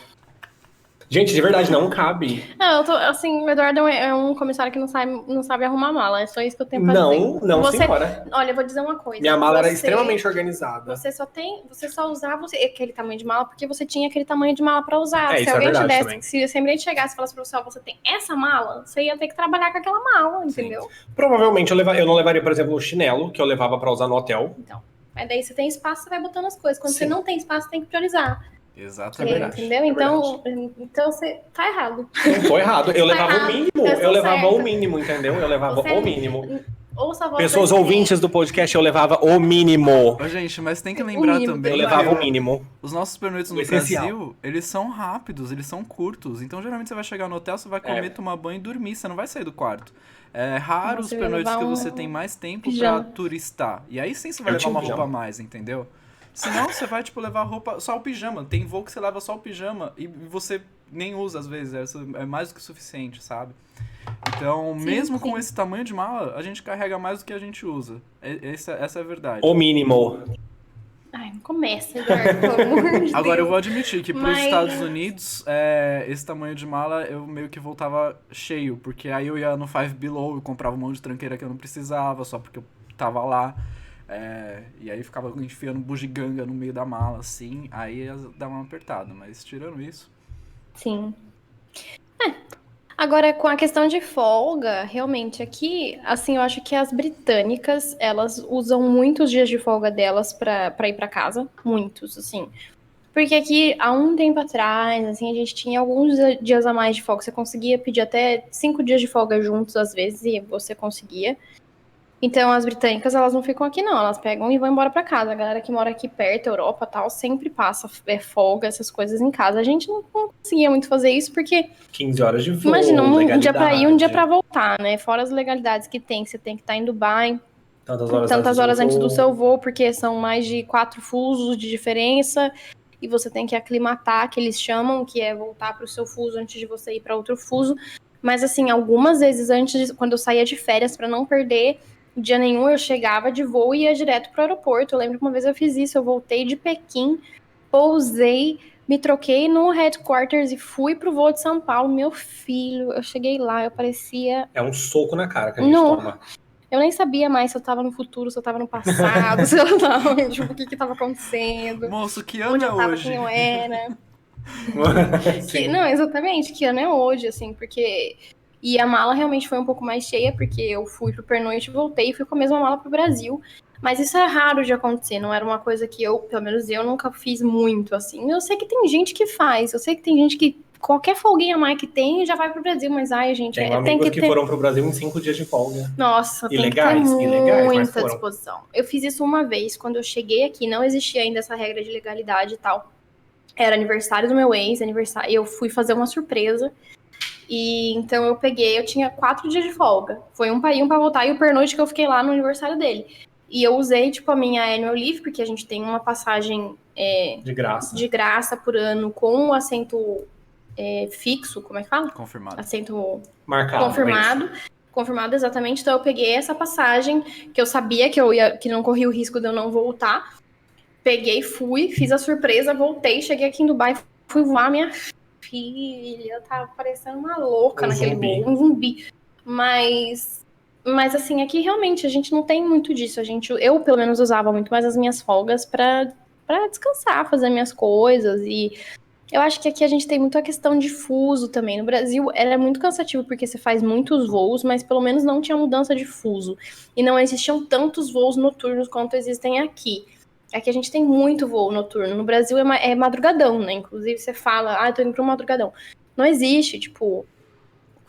Gente, de verdade, não cabe. Não, eu tô, assim, o Eduardo é um comissário que não sabe arrumar mala. É só isso que eu tenho pra dizer. Não, senhora. Olha, eu vou dizer uma coisa. Minha mala era extremamente organizada. Você só usava aquele tamanho de mala porque você tinha aquele tamanho de mala pra usar. Se isso alguém te desse, também. se alguém chegasse e falasse pra você, você tem essa mala, você ia ter que trabalhar com aquela mala, entendeu? Sim. Provavelmente eu não levaria, por exemplo, o chinelo que eu levava pra usar no hotel. Então, mas daí você tem espaço, você vai botando as coisas. Quando você não tem espaço, tem que priorizar. Exatamente. Entendeu? Então você tá errado. Não tô errado. Eu levava errado. o mínimo. Eu levava o mínimo, entendeu? Eu levava o mínimo. Pessoas ouvintes do podcast, eu levava o mínimo. Gente, mas tem que lembrar também. Eu levava o mínimo. Os nossos pernoites no Brasil, eles são rápidos, eles são curtos. Então, geralmente, você vai chegar no hotel, você vai comer, tomar banho e dormir. Você não vai sair do quarto. É raro os pernoites que você tem mais tempo pra turistar. E aí sim você vai levar uma roupa a mais, entendeu? Senão você vai, tipo, levar roupa, só o pijama. Tem voo que você leva só o pijama e você nem usa às vezes. É mais do que suficiente, sabe? Então, mesmo com esse tamanho de mala, a gente carrega mais do que a gente usa. Essa é a verdade. O mínimo. Ai, não começa, Eduardo, pelo amor de Deus. Agora, eu vou admitir que pros Estados Unidos, esse tamanho de mala, eu meio que voltava cheio. Porque aí eu ia no Five Below e comprava um monte de tranqueira que eu não precisava, só porque eu tava lá. E aí ficava enfiando bugiganga no meio da mala, assim, aí dava uma apertada, mas tirando isso... Sim. Agora, com a questão de folga, realmente, aqui, assim, eu acho que as britânicas, elas usam muitos dias de folga delas pra ir pra casa, muitos, assim. Porque aqui, há um tempo atrás, assim, a gente tinha alguns dias a mais de folga, você conseguia pedir até 5 dias de folga juntos, às vezes, e você conseguia. Então, as britânicas, elas não ficam aqui, não. Elas pegam e vão embora pra casa. A galera que mora aqui perto, Europa e tal, sempre passa folga, essas coisas em casa. A gente não conseguia muito fazer isso, porque... 15 horas de voo, imagina, um dia pra ir, um dia pra voltar, né? Fora as legalidades que tem. Você tem que estar em Dubai tantas horas antes do seu voo, porque são mais de 4 fusos de diferença. e você tem que aclimatar, que eles chamam, que é voltar para o seu fuso antes de você ir para outro fuso. Mas assim, algumas vezes antes, quando eu saía de férias, para não perder dia nenhum, eu chegava de voo e ia direto pro aeroporto. Eu lembro que uma vez eu fiz isso, eu voltei de Pequim, pousei, me troquei no headquarters e fui pro voo de São Paulo. Meu filho, eu cheguei lá, eu parecia... É um soco na cara que a gente Não, toma. eu nem sabia mais se eu tava no futuro, se eu tava no passado, se eu tava, tipo, o que tava acontecendo, Moço, que ano onde é eu tava, hoje? quem eu era. Sim. Não, exatamente, que ano é hoje, assim, porque... E a mala realmente foi um pouco mais cheia, porque eu fui pro pernoite, voltei e fui com a mesma mala pro Brasil. Mas isso é raro de acontecer, não era uma coisa que eu, pelo menos eu, nunca fiz muito, assim. Eu sei que tem gente que faz, eu sei que tem gente que qualquer folguinha a mais que tem já vai pro Brasil, mas ai, gente, Tenho tem amigos que que ter... foram pro Brasil em 5 dias de folga. Nossa, tem que ter Ilegais, mas muita foram. disposição. Eu fiz isso uma vez, quando eu cheguei aqui, não existia ainda essa regra de legalidade e tal. Era aniversário do meu ex, aniversário, eu fui fazer uma surpresa. E então eu tinha 4 dias de folga. Foi um pra ir, um pra voltar, e o pernoite que eu fiquei lá no aniversário dele. E eu usei, tipo, a minha annual leave, porque a gente tem uma passagem De graça. por ano com o assento fixo, como é que fala? Confirmado. Assento Marcado. confirmado. Confirmado exatamente. Então eu peguei essa passagem, que eu sabia que não corria o risco de eu não voltar. Peguei, fui, fiz a surpresa, voltei, cheguei aqui em Dubai, fui voar minha filha, eu tava parecendo uma louca naquele voo, um zumbi. Mas assim, aqui realmente a gente não tem muito disso. Eu pelo menos usava muito mais as minhas folgas pra descansar, fazer minhas coisas. E eu acho que aqui a gente tem muito a questão de fuso também. No Brasil era muito cansativo porque você faz muitos voos, mas pelo menos não tinha mudança de fuso. E não existiam tantos voos noturnos quanto existem aqui. Aqui a gente tem muito voo noturno. No Brasil é madrugadão, né? Inclusive você fala, tô indo pro madrugadão. Não existe, tipo,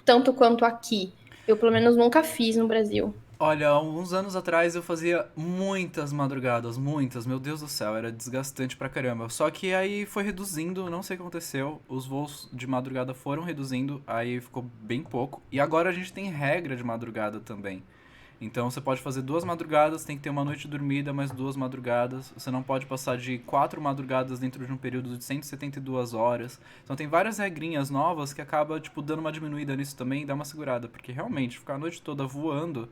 tanto quanto aqui. Eu, pelo menos, nunca fiz no Brasil. Olha, há uns anos atrás eu fazia muitas madrugadas, muitas, meu Deus do céu, era desgastante pra caramba. Só que aí foi reduzindo, não sei o que aconteceu, os voos de madrugada foram reduzindo, aí ficou bem pouco. E agora a gente tem regra de madrugada também. Então você pode fazer 2 madrugadas, tem que ter uma noite dormida, mais 2 madrugadas. Você não pode passar de 4 madrugadas dentro de um período de 172 horas. Então tem várias regrinhas novas que acaba, tipo, dando uma diminuída nisso também e dá uma segurada. Porque realmente, ficar a noite toda voando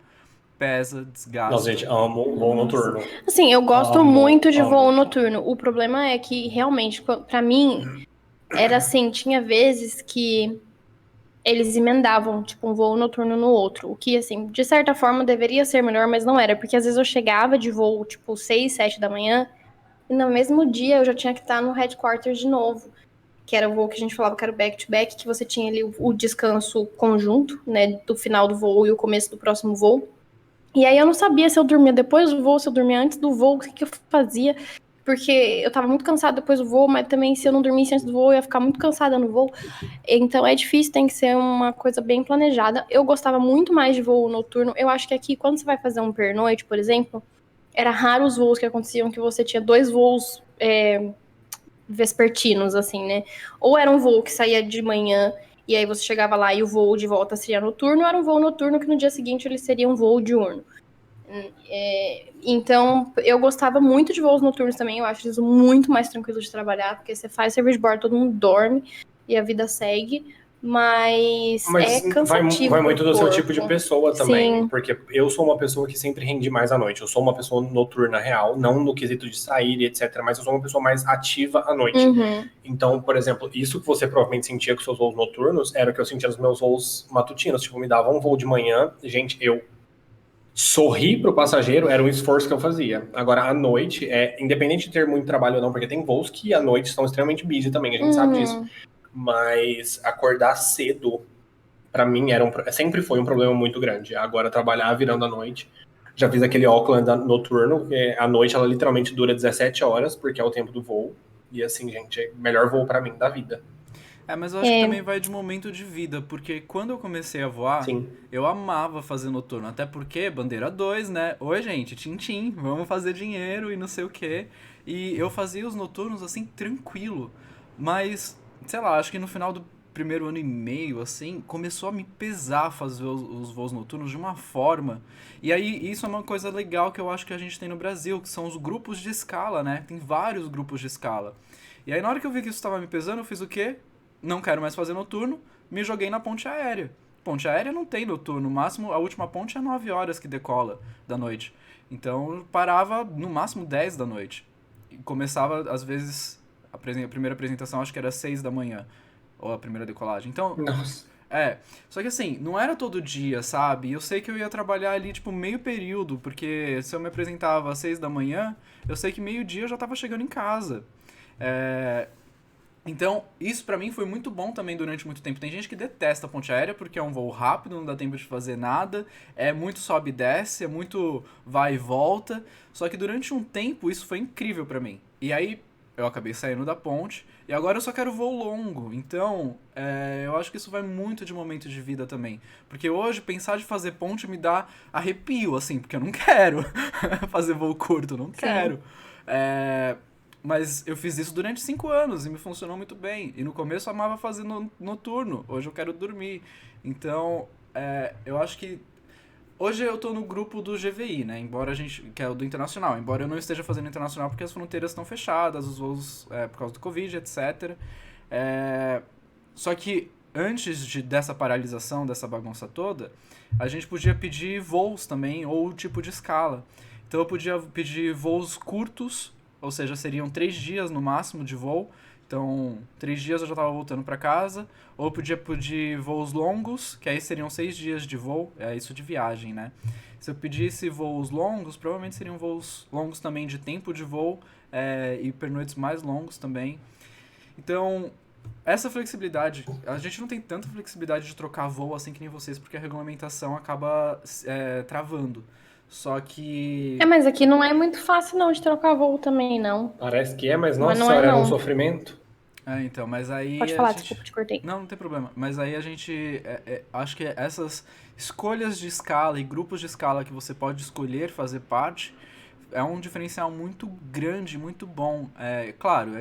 pesa, desgasta. Nossa, gente, amo voo noturno. Assim, eu gosto Amo, muito de amo. voo noturno. O problema é que, realmente, pra mim, era assim, tinha vezes que eles emendavam, tipo, um voo noturno no outro. O que, assim, de certa forma deveria ser melhor, mas não era. Porque às vezes eu chegava de voo, tipo, 6, 7 da manhã, e no mesmo dia eu já tinha que estar no headquarters de novo. Que era o voo que a gente falava que era o back-to-back, que você tinha ali o descanso conjunto, né, do final do voo e o começo do próximo voo. E aí eu não sabia se eu dormia depois do voo, se eu dormia antes do voo, o que eu fazia, porque eu tava muito cansada depois do voo, mas também se eu não dormisse antes do voo, eu ia ficar muito cansada no voo. Então é difícil, tem que ser uma coisa bem planejada. Eu gostava muito mais de voo noturno. Eu acho que aqui, quando você vai fazer um pernoite, por exemplo, era raro os voos que aconteciam que você tinha 2 voos vespertinos, assim, né? Ou era um voo que saía de manhã e aí você chegava lá e o voo de volta seria noturno, ou era um voo noturno que no dia seguinte ele seria um voo diurno. Então, eu gostava muito de voos noturnos também, eu acho eles muito mais tranquilos de trabalhar, porque você faz service board, todo mundo dorme e a vida segue, mas é cansativo. Vai muito do seu corpo. tipo de pessoa também, Sim. porque eu sou uma pessoa que sempre rende mais à noite. Eu sou uma pessoa noturna real, não no quesito de sair e etc, mas eu sou uma pessoa mais ativa à noite. Uhum. Então, por exemplo, isso que você provavelmente sentia com seus voos noturnos era o que eu sentia nos meus voos matutinos. Tipo, me dava um voo de manhã, gente, eu sorrir pro passageiro era um esforço que eu fazia. Agora, à noite, independente de ter muito trabalho ou não, porque tem voos que à noite estão extremamente busy também, a gente sabe disso. Mas acordar cedo, pra mim, sempre foi um problema muito grande. Agora, trabalhar virando à noite. Já fiz aquele Auckland noturno, que a noite ela literalmente dura 17 horas, porque é o tempo do voo. E assim, gente, é o melhor voo pra mim da vida. Mas eu acho que também vai de momento de vida, porque quando eu comecei a voar, Sim. eu amava fazer noturno, até porque bandeira 2, né? Oi, gente, tchim-tchim, vamos fazer dinheiro e não sei o quê. E eu fazia os noturnos assim, tranquilo. Mas, sei lá, acho que no final do primeiro ano e meio, assim, começou a me pesar fazer os voos noturnos de uma forma. E aí, isso é uma coisa legal que eu acho que a gente tem no Brasil, que são os grupos de escala, né? Tem vários grupos de escala. E aí, na hora que eu vi que isso estava me pesando, eu fiz o quê? Não quero mais fazer noturno, me joguei na ponte aérea. Ponte aérea não tem noturno, no máximo, a última ponte é 9 horas que decola da noite. Então, eu parava no máximo 10 da noite. E começava, às vezes, a primeira apresentação acho que era 6 da manhã, ou a primeira decolagem. Então, Nossa. só que assim, não era todo dia, sabe? Eu sei que eu ia trabalhar ali, tipo, meio período, porque se eu me apresentava às 6 da manhã, eu sei que meio-dia eu já tava chegando em casa. É, Então, isso pra mim foi muito bom também durante muito tempo. Tem gente que detesta a ponte aérea porque é um voo rápido, não dá tempo de fazer nada, é muito sobe e desce, é muito vai e volta. Só que durante um tempo isso foi incrível pra mim. E aí eu acabei saindo da ponte e agora eu só quero voo longo. Então, eu acho que isso vai muito de momento de vida também. Porque hoje pensar de fazer ponte me dá arrepio, assim, porque eu não quero fazer voo curto, não quero. É, Mas eu fiz isso durante 5 anos e me funcionou muito bem. E no começo eu amava fazer noturno, hoje eu quero dormir. Então, eu acho que. Hoje eu tô no grupo do GVI, né? Embora a gente. Que é o do internacional. Embora eu não esteja fazendo internacional porque as fronteiras estão fechadas, os voos por causa do Covid, etc. Só que antes dessa paralisação, dessa bagunça toda, a gente podia pedir voos também, ou tipo de escala. Então eu podia pedir voos curtos, ou seja, seriam 3 dias no máximo de voo. Então, 3 dias eu já estava voltando para casa. Ou eu podia pedir voos longos, que aí seriam 6 dias de voo. É isso de viagem, né? Se eu pedisse voos longos, provavelmente seriam voos longos também de tempo de voo e pernoites mais longos também. Então, essa flexibilidade, a gente não tem tanta flexibilidade de trocar voo assim que nem vocês, porque a regulamentação acaba travando. Só que. Mas aqui não é muito fácil não de trocar voo também, não. Parece que é, mas Mas nossa não é senhora, era um não. sofrimento. Então, mas aí Pode a falar, gente. desculpa, te cortei. Não tem problema. Mas aí a gente. Acho que essas escolhas de escala e grupos de escala que você pode escolher fazer parte é um diferencial muito grande, muito bom. Claro,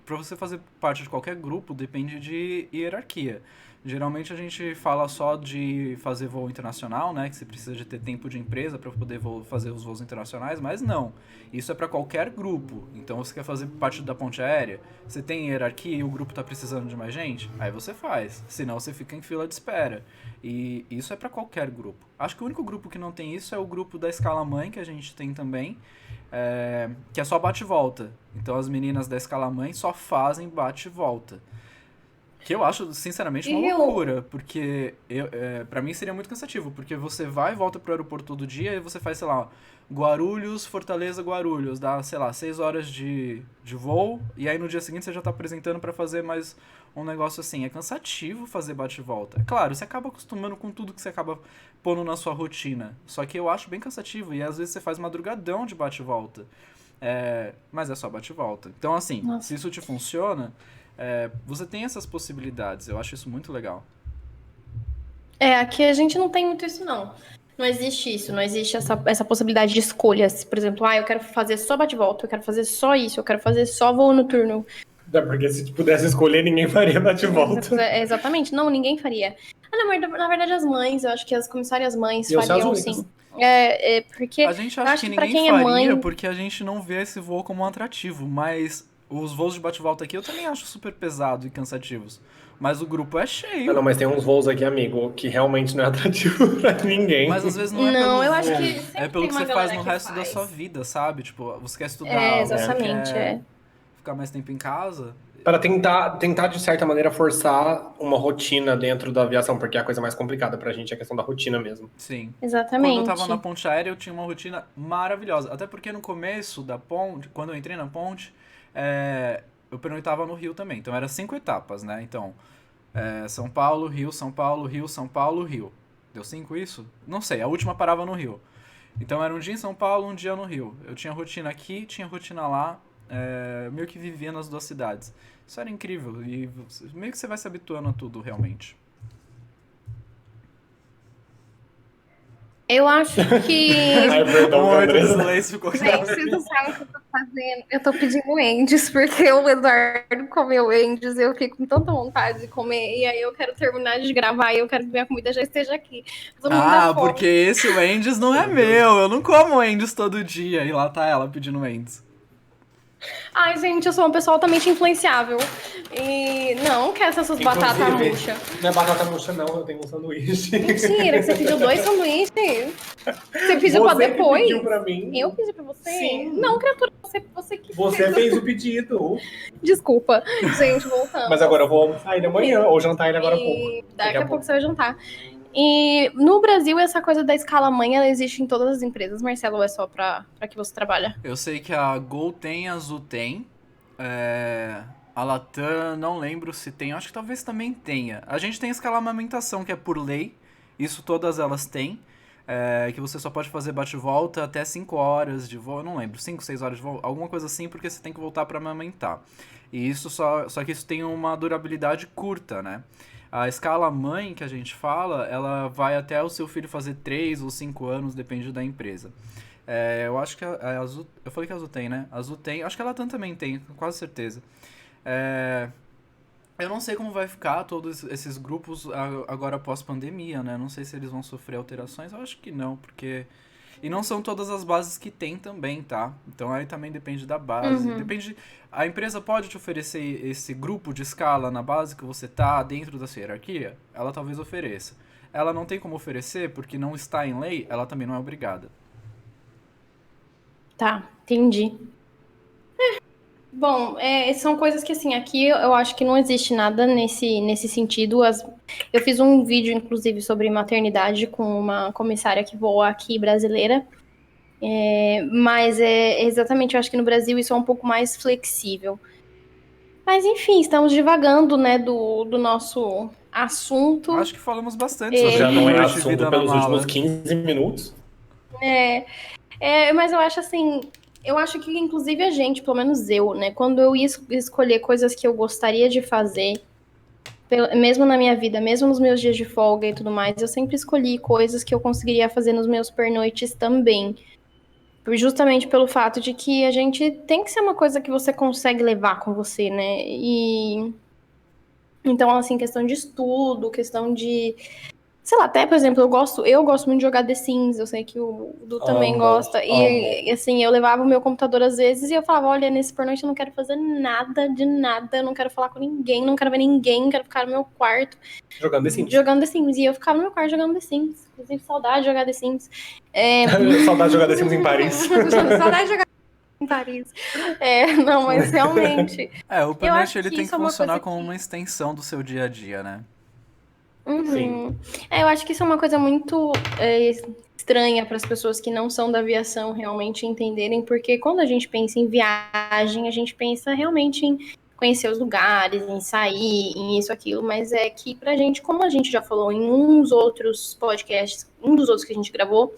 para você fazer parte de qualquer grupo depende de hierarquia. Geralmente a gente fala só de fazer voo internacional, né? Que você precisa de ter tempo de empresa para poder fazer os voos internacionais, mas não. Isso é para qualquer grupo. Então você quer fazer parte da ponte aérea, você tem hierarquia e o grupo tá precisando de mais gente, aí você faz. Senão você fica em fila de espera. E isso é para qualquer grupo. Acho que o único grupo que não tem isso é o grupo da escala mãe, que a gente tem também, que é só bate e volta. Então as meninas da escala mãe só fazem bate e volta. Que eu acho, sinceramente, uma loucura, porque pra mim seria muito cansativo, porque você vai e volta pro aeroporto todo dia e você faz, sei lá, Guarulhos, Fortaleza, Guarulhos, dá, sei lá, 6 horas de voo, e aí no dia seguinte você já tá apresentando pra fazer mais um negócio assim. É cansativo fazer bate e volta. É claro, você acaba acostumando com tudo que você acaba pondo na sua rotina, só que eu acho bem cansativo, e às vezes você faz madrugadão de bate e volta. Mas é só bate e volta. Então, assim, Nossa. se isso te funciona, você tem essas possibilidades. Eu acho isso muito legal. Aqui a gente não tem muito isso, não. Não existe isso, não existe essa possibilidade de escolhas. Por exemplo, eu quero fazer só bate-volta, eu quero fazer só isso, eu quero fazer só voo noturno. Porque se pudesse escolher, ninguém faria bate-volta. Exatamente, não, ninguém faria. Na verdade, as mães, eu acho que as comissárias mães Iam ser as fariam, únicas. sim. Porque A gente eu acha acho que que pra ninguém quem é faria mãe. porque a gente não vê esse voo como um atrativo, mas os voos de bate-volta aqui eu também acho super pesado e cansativos. Mas o grupo é cheio. Não, mas tem uns voos aqui, amigo, que realmente não é atrativo pra ninguém. Mas às vezes não é Não, pelo eu voo, acho que é sempre pelo tem que uma você faz galera no que resto da faz. sua vida, sabe? Tipo, você quer estudar, você Exatamente, quer ficar mais tempo em casa. Para tentar, de certa maneira, forçar uma rotina dentro da aviação, porque a coisa mais complicada pra gente é a questão da rotina mesmo. Sim. Quando eu tava na Exatamente. ponte aérea, eu tinha uma rotina maravilhosa. Até porque no começo da ponte, quando eu entrei na ponte, eu pernoitava no Rio também. Então era 5 etapas, né? Então, São Paulo, Rio, São Paulo, Rio, São Paulo, Rio. Deu 5 isso? Não sei, a última parava no Rio. Então era um dia em São Paulo, um dia no Rio. Eu tinha rotina aqui, tinha rotina lá, meio que vivia nas duas cidades. Isso era incrível e meio que você vai se habituando a tudo realmente. Eu acho que... Ai, perdão, Um momento de Andressa. silêncio ficou Gente, grave. vocês não sabem o que eu tô fazendo. Eu tô pedindo Wendy's, porque o Eduardo comeu Wendy's e eu fiquei com tanta vontade de comer. E aí eu quero terminar de gravar e eu quero que minha comida já esteja aqui. Todo mundo dá fome. Porque esse Wendy's não é meu. Eu não como Wendy's todo dia. E lá tá ela pedindo Wendy's. Ai, gente, eu sou uma pessoa altamente influenciável. E não quero essas batatas Inclusive, murchas. não é batata murcha, não, eu tenho um sanduíche. Mentira, que você pediu 2 sanduíches. Você pediu pra Você que depois. pediu pra mim. Eu pedi pra você? Sim. Não, criatura, você que Você fez o pedido. Desculpa. Gente, voltando. Mas agora eu vou almoçar ele amanhã, ou jantar ele agora há pouco. E daqui a pouco você vai jantar. E no Brasil, essa coisa da escala mãe, ela existe em todas as empresas. Marcelo, ou é só pra que você trabalha? Eu sei que a Gol tem, a Azul tem. A Latam, não lembro se tem. Acho que talvez também tenha. A gente tem escala amamentação, que é por lei. Isso todas elas têm. Que você só pode fazer bate-volta até 5 horas de voo. Eu não lembro, 5, 6 horas de voo. Alguma coisa assim, porque você tem que voltar pra amamentar. E isso só que isso tem uma durabilidade curta, né? A escala mãe que a gente fala, ela vai até o seu filho fazer 3 ou 5 anos, depende da empresa. Eu acho que a Azul... Eu falei que a Azul tem, né? A Azul tem. Acho que a Latam também tem, com quase certeza. Eu não sei como vai ficar todos esses grupos agora após pandemia, né? Não sei se eles vão sofrer alterações. Eu acho que não, porque... E não são todas as bases que tem também, tá? Então aí também depende da base. Depende. A empresa pode te oferecer esse grupo de escala na base que você tá dentro da sua hierarquia? Ela talvez ofereça. Ela não tem como oferecer porque não está em lei, ela também não é obrigada. Tá, entendi. Bom, são coisas que, assim, aqui eu acho que não existe nada nesse sentido. Eu fiz um vídeo, inclusive, sobre maternidade com uma comissária que voa aqui, brasileira. Mas exatamente, eu acho que no Brasil isso é um pouco mais flexível. Mas, enfim, estamos divagando, né, do nosso assunto. Acho que falamos bastante sobre Já não é noite e assunto vida na pelos mala. últimos 15 minutos. Mas eu acho assim, eu acho que inclusive a gente, pelo menos eu, né, quando eu ia escolher coisas que eu gostaria de fazer, mesmo na minha vida, mesmo nos meus dias de folga e tudo mais, eu sempre escolhi coisas que eu conseguiria fazer nos meus pernoites também. Justamente pelo fato de que a gente tem que ser uma coisa que você consegue levar com você, né? E então, assim, questão de estudo, questão de... Sei lá, até, por exemplo, eu gosto muito de jogar The Sims, eu sei que o Du também gosta. E, assim, eu levava o meu computador às vezes e eu falava, olha, nesse pernoite eu não quero fazer nada de nada, eu não quero falar com ninguém, não quero ver ninguém, quero ficar no meu quarto. Jogando The Sims. Jogando The Sims. E eu ficava no meu quarto jogando The Sims. Inclusive, saudade de jogar The Sims. Saudade de jogar The Sims em Paris. Saudade de jogar em Paris. Não, mas realmente... O pernoite ele tem que isso é uma funcionar coisa como uma extensão do seu dia a dia, né? Sim. Eu acho que isso é uma coisa muito estranha para as pessoas que não são da aviação realmente entenderem, porque quando a gente pensa em viagem, a gente pensa realmente em conhecer os lugares, em sair, em isso, aquilo, mas é que pra gente, como a gente já falou em uns outros podcasts, um dos outros que a gente gravou,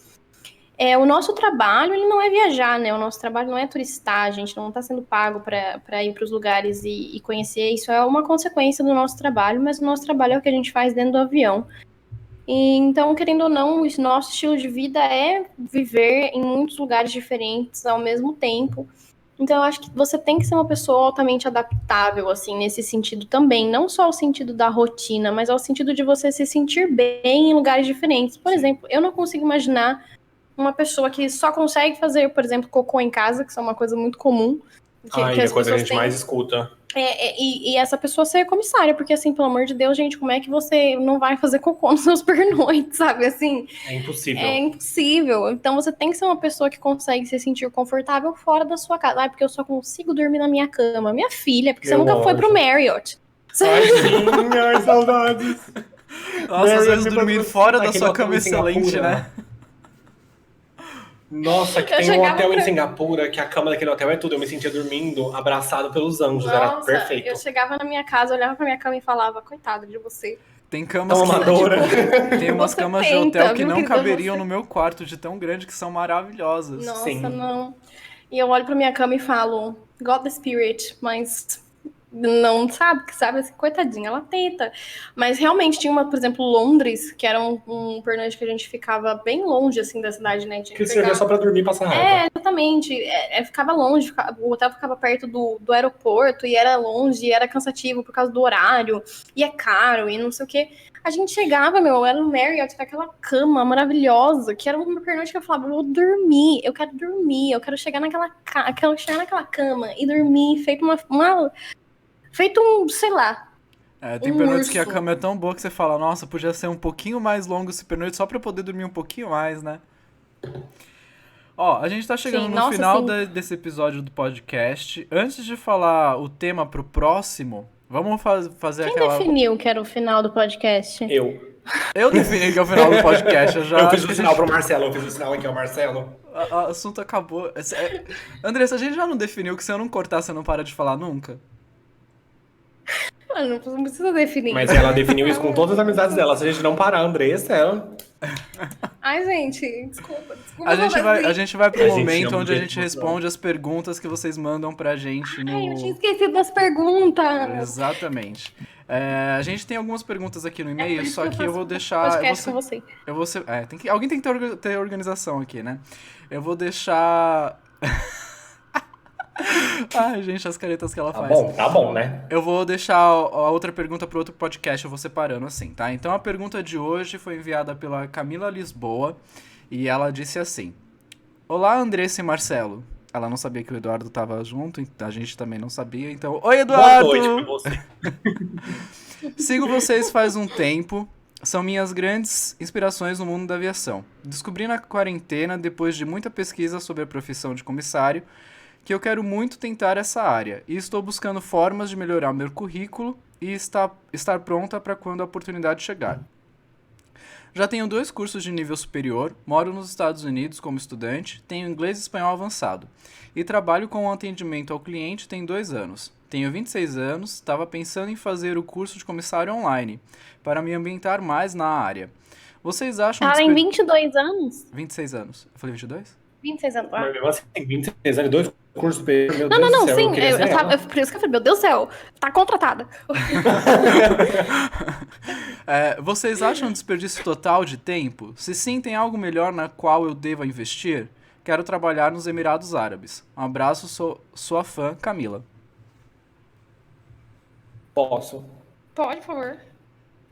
o nosso trabalho, ele não é viajar, né? O nosso trabalho não é turistar, a gente não está sendo pago para ir para os lugares e conhecer. Isso é uma consequência do nosso trabalho, mas o nosso trabalho é o que a gente faz dentro do avião. E, então, querendo ou não, o nosso estilo de vida é viver em muitos lugares diferentes ao mesmo tempo. Então, eu acho que você tem que ser uma pessoa altamente adaptável, assim, nesse sentido também. Não só o sentido da rotina, mas ao sentido de você se sentir bem em lugares diferentes. Por exemplo, eu não consigo imaginar uma pessoa que só consegue fazer, por exemplo, cocô em casa, que isso é uma coisa muito comum. Que É a coisa que a gente têm. mais escuta. E essa pessoa ser comissária, porque assim, pelo amor de Deus, gente, como é que você não vai fazer cocô nos seus pernoites, sabe? Assim, É impossível. é impossível. Então você tem que ser uma pessoa que consegue se sentir confortável fora da sua casa. Porque eu só consigo dormir na minha cama. Minha filha, porque você nunca foi pro Marriott. Ai, sim, ai, saudades. Nossa, às vezes dormir fora da sua cama é excelente, né? Nossa, que tem um hotel em Singapura, que a cama daquele hotel é tudo. Eu me sentia dormindo, abraçado pelos anjos, era perfeito. Eu chegava na minha casa, olhava pra minha cama e falava, coitado de você. Tem camas tem umas camas de hotel que não caberiam no meu quarto, de tão grande que são maravilhosas. Nossa, não. E eu olho pra minha cama e falo, God the Spirit, mas não sabe assim, coitadinha, ela tenta. Mas realmente tinha por exemplo, Londres, que era um pernoite que a gente ficava bem longe, assim, da cidade, né? Tinha Que que servia pegar... só pra dormir e passar raiva. Exatamente. Ficava longe, o hotel ficava perto do aeroporto, e era longe, e era cansativo por causa do horário, e é caro, e não sei o quê. A gente chegava, era no Marriott, aquela cama maravilhosa, que era uma pernoite que eu falava, eu vou dormir, eu quero chegar naquela cama e dormir, feito um, sei lá, Tem um pernoites que a urso. cama é tão boa que você fala, nossa, podia ser um pouquinho mais longo esse pernoite só pra eu poder dormir um pouquinho mais, né? Ó, a gente tá chegando Sim, no nossa, final sim. desse episódio do podcast. Antes de falar o tema pro próximo, vamos fazer Quem aquela... definiu que era o final do podcast? Eu defini que é o final do podcast, eu já Eu fiz acho o que a sinal gente... pro Marcelo, eu fiz o sinal aqui, ó, Marcelo. O assunto acabou. Andressa, a gente já não definiu que se eu não cortar, você não para de falar nunca? Não precisa definir. Mas ela definiu isso com todas as amizades dela. Se a gente não parar, Andressa, ela... Ai, gente, desculpa. A gente vai pro A gente momento ama onde a ver gente emoção. responde as perguntas que vocês mandam pra gente no... Ai, eu tinha esquecido das perguntas. Exatamente. A gente tem algumas perguntas aqui no Por e-mail, isso só que eu vou faço deixar... podcast com você. Alguém tem que ter organização aqui, né? Eu vou deixar... Ai, gente, as caretas que ela faz. Tá bom, né? Eu vou deixar a outra pergunta para outro podcast, eu vou separando assim, tá? Então a pergunta de hoje foi enviada pela Camila Lisboa e ela disse assim: Olá, Andressa e Marcelo. Ela não sabia que o Eduardo tava junto, a gente também não sabia, então... Oi, Eduardo! Boa noite pra você. Sigo vocês faz um tempo, são minhas grandes inspirações no mundo da aviação. Descobri na quarentena, depois de muita pesquisa sobre a profissão de comissário, que eu quero muito tentar essa área e estou buscando formas de melhorar meu currículo e estar pronta para quando a oportunidade chegar. Já tenho 2 cursos de nível superior, moro nos Estados Unidos como estudante, tenho inglês e espanhol avançado e trabalho com atendimento ao cliente tem 2 anos. Tenho 26 anos, estava pensando em fazer o curso de comissário online para me ambientar mais na área. Vocês acham... Ela tem 22 anos? 26 anos. Eu falei 22? 26 anos. Mas mesmo assim, 26 anos, 2 cursos superiores, meu Não, Deus do céu, sim. eu queria ser ela. Por isso que eu falei, meu Deus do céu, tá contratada. Vocês acham um desperdício total de tempo? Se sim, tem algo melhor na qual eu deva investir? Quero trabalhar nos Emirados Árabes. Um abraço, sou sua fã, Camila. Posso. Pode, por favor.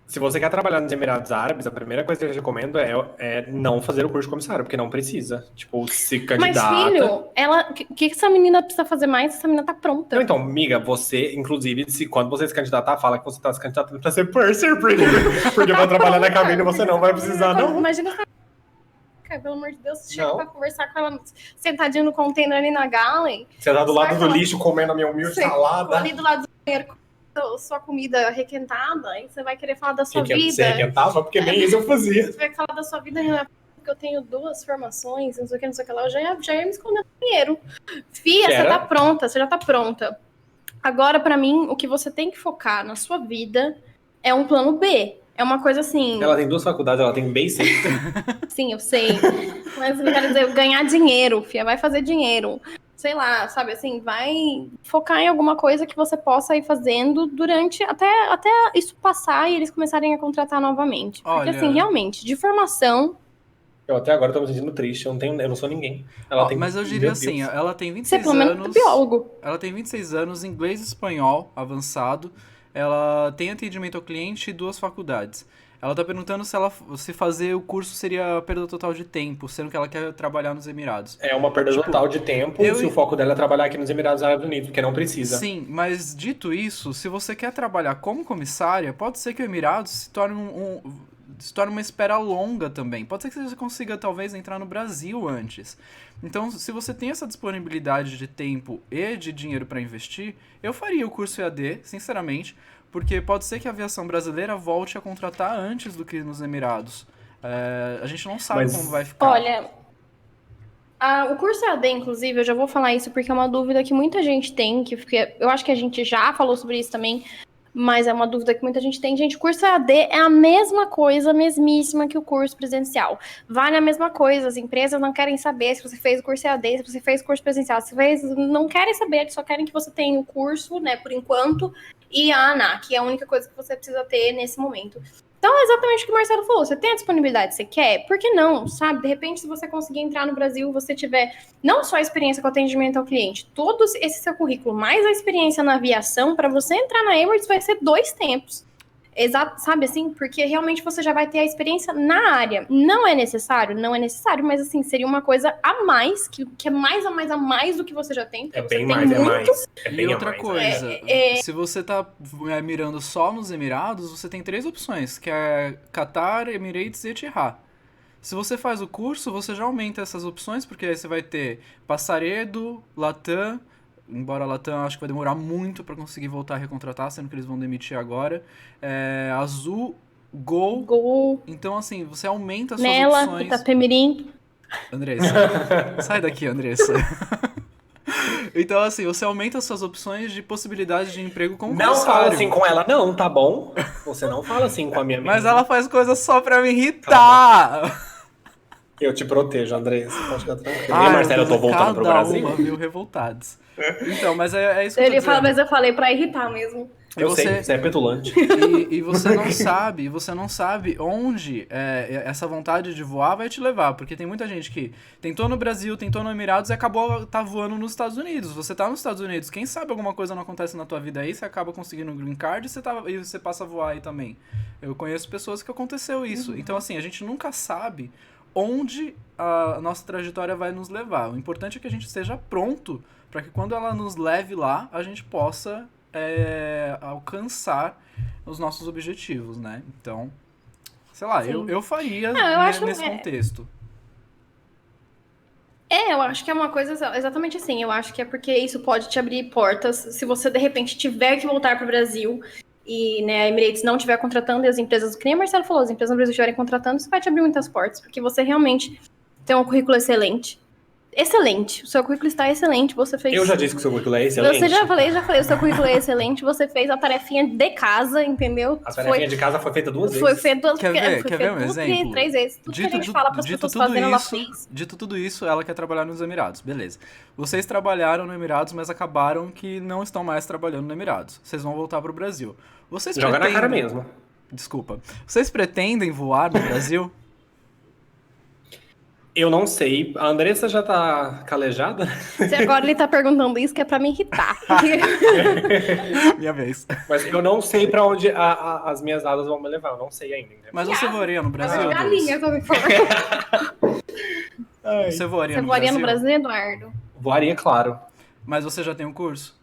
Se você quer trabalhar nos Emirados Árabes, a primeira coisa que eu recomendo é não fazer o curso de comissário, porque não precisa. Tipo, se candidata... Mas, filho, o que essa menina precisa fazer mais? Essa menina tá pronta. Não, então, amiga, você, inclusive, quando você se candidatar, fala que você tá se candidatando pra ser purser, porque pra trabalhar na cabine você não vai precisar, não. Imagina essa... Pelo amor de Deus, você chega Não. pra conversar com ela sentadinho no container ali na Galen. Você tá do lado do falar- lixo comendo a minha humilde salada. Ali do lado do banheiro com sua comida requentada, e você vai querer falar da sua Você vida. requentava? Porque nem isso eu fazia. Você vai falar da sua vida, porque eu tenho 2 formações, não sei o que, não sei o que lá. Eu já ia me esconder no banheiro. Fia, você Era? tá pronta, você já tá pronta. Agora, pra mim, o que você tem que focar na sua vida é um plano B. É uma coisa assim... Ela tem 2 faculdades, ela tem basic. Sim, eu sei. Mas eu quero dizer, ganhar dinheiro, fia, vai fazer dinheiro. Sei lá, sabe assim, vai focar em alguma coisa que você possa ir fazendo durante, até isso passar e eles começarem a contratar novamente. Porque Olha- assim, realmente, de formação, Eu até agora tô me sentindo triste, eu não sou ninguém. Ela tem, Mas eu diria meu assim, Deus. ela tem você 26 pelo menos é anos... biólogo. Ela tem 26 anos, inglês e espanhol avançado. Ela tem atendimento ao cliente e 2 faculdades. Ela tá perguntando se fazer o curso seria perda total de tempo, sendo que ela quer trabalhar nos Emirados. É uma perda Tipo, total de tempo se o foco dela é trabalhar aqui nos Emirados Árabes Unidos, porque não precisa. Sim, mas dito isso, se você quer trabalhar como comissária, pode ser que o Emirados se torne uma espera longa também. Pode ser que você consiga, talvez, entrar no Brasil antes. Então, se você tem essa disponibilidade de tempo e de dinheiro para investir, eu faria o curso EAD, sinceramente, porque pode ser que a aviação brasileira volte a contratar antes do que nos Emirados. A gente não sabe Mas- como vai ficar. Olha, o curso EAD, inclusive, eu já vou falar isso porque é uma dúvida que muita gente tem, porque eu acho que a gente já falou sobre isso também. mas é uma dúvida que muita gente tem. Gente, curso EAD é a mesma coisa, mesmíssima que o curso presencial. Vale a mesma coisa, as empresas não querem saber se você fez o curso EAD, se você fez o curso presencial, se fez, não querem saber, eles só querem que você tenha o curso, né, por enquanto, e a ANAC, que é a única coisa que você precisa ter nesse momento. Então, é exatamente o que o Marcelo falou. Você tem a disponibilidade, você quer? Por que não, sabe? De repente, se você conseguir entrar no Brasil, você tiver não só a experiência com atendimento ao cliente, todo esse seu currículo, mais a experiência na aviação, para você entrar na Emirates vai ser 2 tempos. Exato, sabe assim? Porque realmente você já vai ter a experiência na área. Não é necessário? Não é necessário, mas assim, seria uma coisa a mais, que é mais a mais do que você já tem. É Você bem tem mais, muito. é mais. É bem E outra mais. coisa, se você tá mirando só nos Emirados, você tem 3 opções, que é Qatar, Emirates e Etihad. Se você faz o curso, você já aumenta essas opções, porque aí você vai ter Passaredo, Latam, embora a Latam acho que vai demorar muito para conseguir voltar a recontratar, sendo que eles vão demitir agora, Azul, Gol. Gol, Então, assim, você aumenta as suas Nela, opções. Itapemirim. Andressa, sai daqui, Andressa. Então, assim, você aumenta as suas opções de possibilidade de emprego como Não fala comissário. assim com ela, não, tá bom? Você não fala assim com a minha amiga. Mas ela faz coisas só pra me irritar. Eu te protejo, Andressa. Pode ficar tranquilo. Ai, E Marcelo, eu tô voltando pro Brasil? Cada uma, viu, revoltados. Então, mas é isso que eu tô Ele fala, dizendo. mas eu falei pra irritar mesmo. E Eu você- sei, você é petulante. E você não sabe onde essa vontade de voar vai te levar, porque tem muita gente que tentou no Brasil, tentou no Emirados e acabou voando nos Estados Unidos. Você tá nos Estados Unidos, quem sabe alguma coisa não acontece na tua vida aí, você acaba conseguindo um green card e você passa a voar aí também. Eu conheço pessoas que aconteceu isso. Então, assim, a gente nunca sabe onde a nossa trajetória vai nos levar. O importante é que a gente esteja pronto para que quando ela nos leve lá, a gente possa alcançar os nossos objetivos, né? Então, sei lá, Sim. eu faria Não, eu acho- nesse contexto. Eu acho que é uma coisa exatamente assim. Eu acho que é porque isso pode te abrir portas. Se você, de repente, tiver que voltar para o Brasil e, né, a Emirates não estiver contratando e as empresas, que nem o Marcelo falou, as empresas no Brasil estiverem contratando, isso vai te abrir muitas portas, porque você realmente tem um currículo excelente. Excelente. O seu currículo está excelente. Você fez. Eu já disse que o seu currículo é excelente. Você já falei, o seu currículo é excelente. Você fez a tarefinha de casa, entendeu? A tarefinha de casa foi feita 2 vezes. Foi feito duas Quer ver? foi Quer ver feito um duas, exemplo? 3 vezes. Tudo que a gente fala para as pessoas fazendo, ela fez. Dito tudo isso, ela quer trabalhar nos Emirados. Beleza. Vocês trabalharam no Emirados, mas acabaram que não estão mais trabalhando no Emirados. Vocês vão voltar pro Brasil. Vocês Joga na cara pretendem- mesmo. Desculpa. Vocês pretendem voar no Brasil? Eu não sei. A Andressa já tá calejada? Se agora ele tá perguntando isso, que é pra me irritar. Minha vez. Mas eu não sei pra onde as minhas asas vão me levar. Eu não sei ainda. Entendeu? Mas você voaria no Brasil, Deus? Galinha, só me for. Ai. Você voaria Você no voaria Brasil? no Brasil, Eduardo? Voaria, claro. Mas você já tem um curso?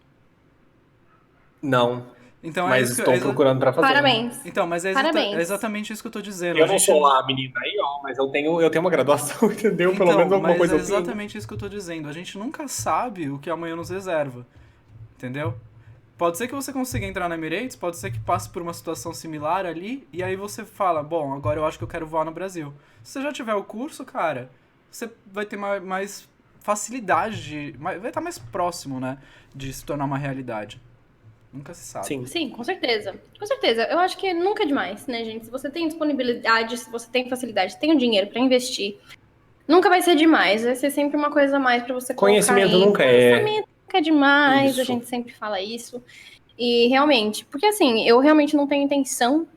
Não. Então Mas isso, estou procurando pra fazer. Parabéns. Então, mas Parabéns. é exatamente isso que eu tô dizendo. Eu A não gente- sou lá a menina aí, ó, mas eu tenho uma graduação, entendeu? Pelo Então, menos alguma mas coisa é assim. exatamente isso que eu tô dizendo. A gente nunca sabe o que amanhã nos reserva. Entendeu? Pode ser que você consiga entrar na Emirates, pode ser que passe por uma situação similar ali, e aí você fala, bom, agora eu acho que eu quero voar no Brasil. Se você já tiver o curso, cara, você vai ter mais facilidade, vai estar mais próximo, né, de se tornar uma realidade. Nunca se sabe. Sim. Sim, com certeza. Com certeza. Eu acho que nunca é demais, né, gente? Se você tem disponibilidade, se você tem facilidade, tem o dinheiro pra investir, nunca vai ser demais. Vai ser sempre uma coisa a mais pra você colocar Conhecimento em. nunca é. Conhecimento nunca é demais, Isso. a gente sempre fala isso. E realmente, porque assim, eu realmente não tenho intenção,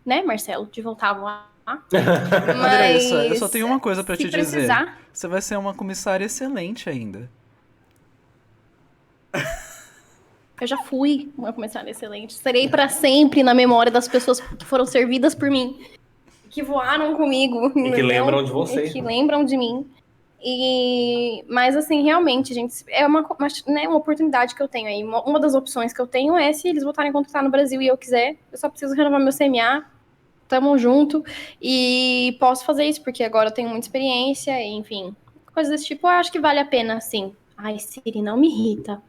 né, Marcelo, de voltar a voar. Andressa, eu só Mas tenho uma coisa pra se te dizer. precisar, Você vai ser uma comissária excelente ainda. eu já fui uma comissária excelente. Serei pra sempre na memória das pessoas que foram servidas por mim, que voaram comigo. E que entendeu? lembram de você. E que lembram de mim. Mas assim, realmente, gente, é uma oportunidade que eu tenho aí. Uma das opções que eu tenho é se eles voltarem a contratar no Brasil e eu quiser, eu só preciso renovar meu CMA. Tamo junto. E posso fazer isso, porque agora eu tenho muita experiência, enfim. Coisas desse tipo, eu acho que vale a pena, sim. Ai, Siri, não me irrita.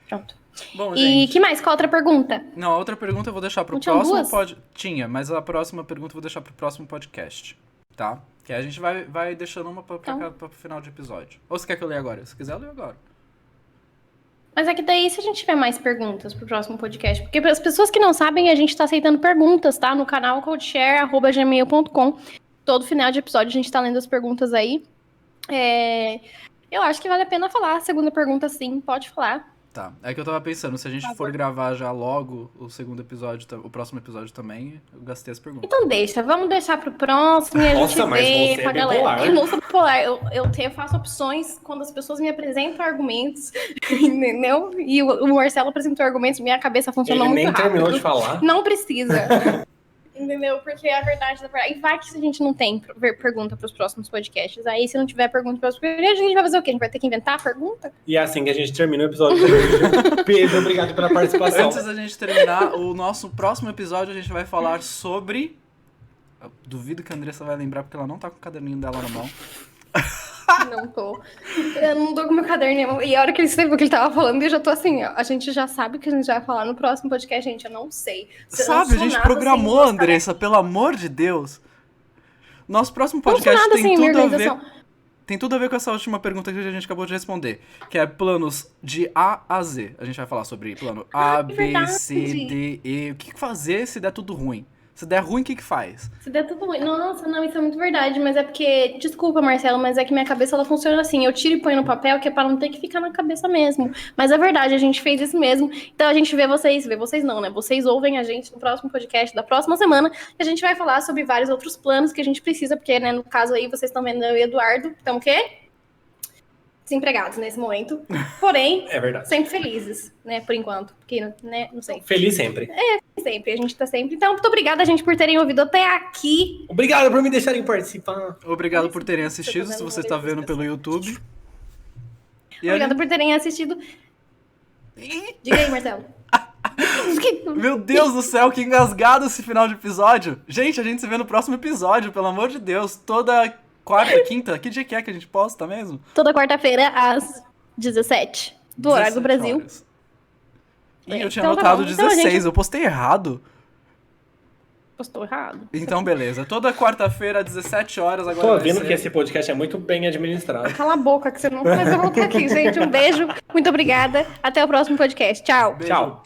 Pronto. Bom, E gente. que mais? Qual outra pergunta? Não, a outra pergunta eu vou deixar pro Não tinham próximo duas? Tinha, mas a próxima pergunta eu vou deixar pro próximo podcast, tá? Que aí a gente vai deixando uma pra Então. pro final de episódio. Ou você quer que eu leia agora? Se quiser, eu leio agora. Mas é que daí, se a gente tiver mais perguntas pro próximo podcast, porque para as pessoas que não sabem, a gente tá aceitando perguntas, tá? No canal codeshare@gmail.com. Todo final de episódio a gente tá lendo as perguntas aí. Eu acho que vale a pena falar. A segunda pergunta, sim, pode falar. Tá, é que eu tava pensando, se a gente for gravar já logo o segundo episódio, o próximo episódio também, eu gastei as perguntas. Então vamos deixar pro próximo e a Nossa, gente mas vê você com a é galera. bipolar. Eu não sou bipolar, eu faço opções quando as pessoas me apresentam argumentos, entendeu? E o Marcelo apresentou argumentos, minha cabeça funcionou Ele muito nem rápido. terminou de falar. Não precisa. Entendeu? Porque é a verdade da verdade. E vai que se a gente não tem pergunta pros próximos podcasts. Aí, se não tiver pergunta pros próximos podcasts, a gente vai fazer o quê? A gente vai ter que inventar a pergunta? E é assim que a gente termina o episódio de hoje. Pedro, obrigado pela participação. Antes da gente terminar, o nosso próximo episódio a gente vai falar sobre... Eu duvido que a Andressa vai lembrar, porque ela não tá com o caderninho dela na mão. Não tô. Eu não tô com meu caderno. E a hora que ele escreveu o que ele tava falando, eu já tô assim, ó. A gente já sabe o que a gente vai falar no próximo podcast, gente. Eu não sei. Sabe, a gente programou, Andressa, pelo amor de Deus. Nosso próximo podcast tem tudo a ver com essa última pergunta que a gente acabou de responder, que é planos de A a Z. A gente vai falar sobre plano A, B, C, D, E. O que fazer se der tudo ruim? Se der ruim, o que faz? Se der tudo ruim. Nossa, não, isso é muito verdade. Mas é porque... Desculpa, Marcelo, mas é que minha cabeça, ela funciona assim. Eu tiro e ponho no papel, que é pra não ter que ficar na cabeça mesmo. Mas é verdade, a gente fez isso mesmo. Então a gente vê vocês não, né? Vocês ouvem a gente no próximo podcast da próxima semana. E a gente vai falar sobre vários outros planos que a gente precisa. Porque, né, no caso aí, vocês estão vendo eu e Eduardo. Então, o quê? Desempregados nesse momento. Porém, É verdade. sempre felizes, né? Por enquanto. Porque, né, não sei. Feliz sempre. Sempre, a gente tá sempre. Então, muito obrigada, gente, por terem ouvido até aqui. Obrigado por me deixarem participar. Obrigado por terem assistido, se você está vendo pelo YouTube. E Obrigada por terem assistido. Diga aí, Marcelo. Meu Deus do céu, que engasgado esse final de episódio. Gente, a gente se vê no próximo episódio, pelo amor de Deus. Toda quarta, quinta, que dia que é que a gente posta mesmo? Toda quarta-feira, às 17 do horário do Brasil. Horas. Ih, eu tinha Então tá anotado bom. Então, 16, gente- eu postei errado. Postou errado. Então, beleza. Toda quarta-feira, às 17 horas, agora Tô vai vendo ser... que esse podcast é muito bem administrado. Cala a boca que você não faz eu voltar aqui, gente. Um beijo, muito obrigada. Até o próximo podcast. Tchau. Beijo. Tchau.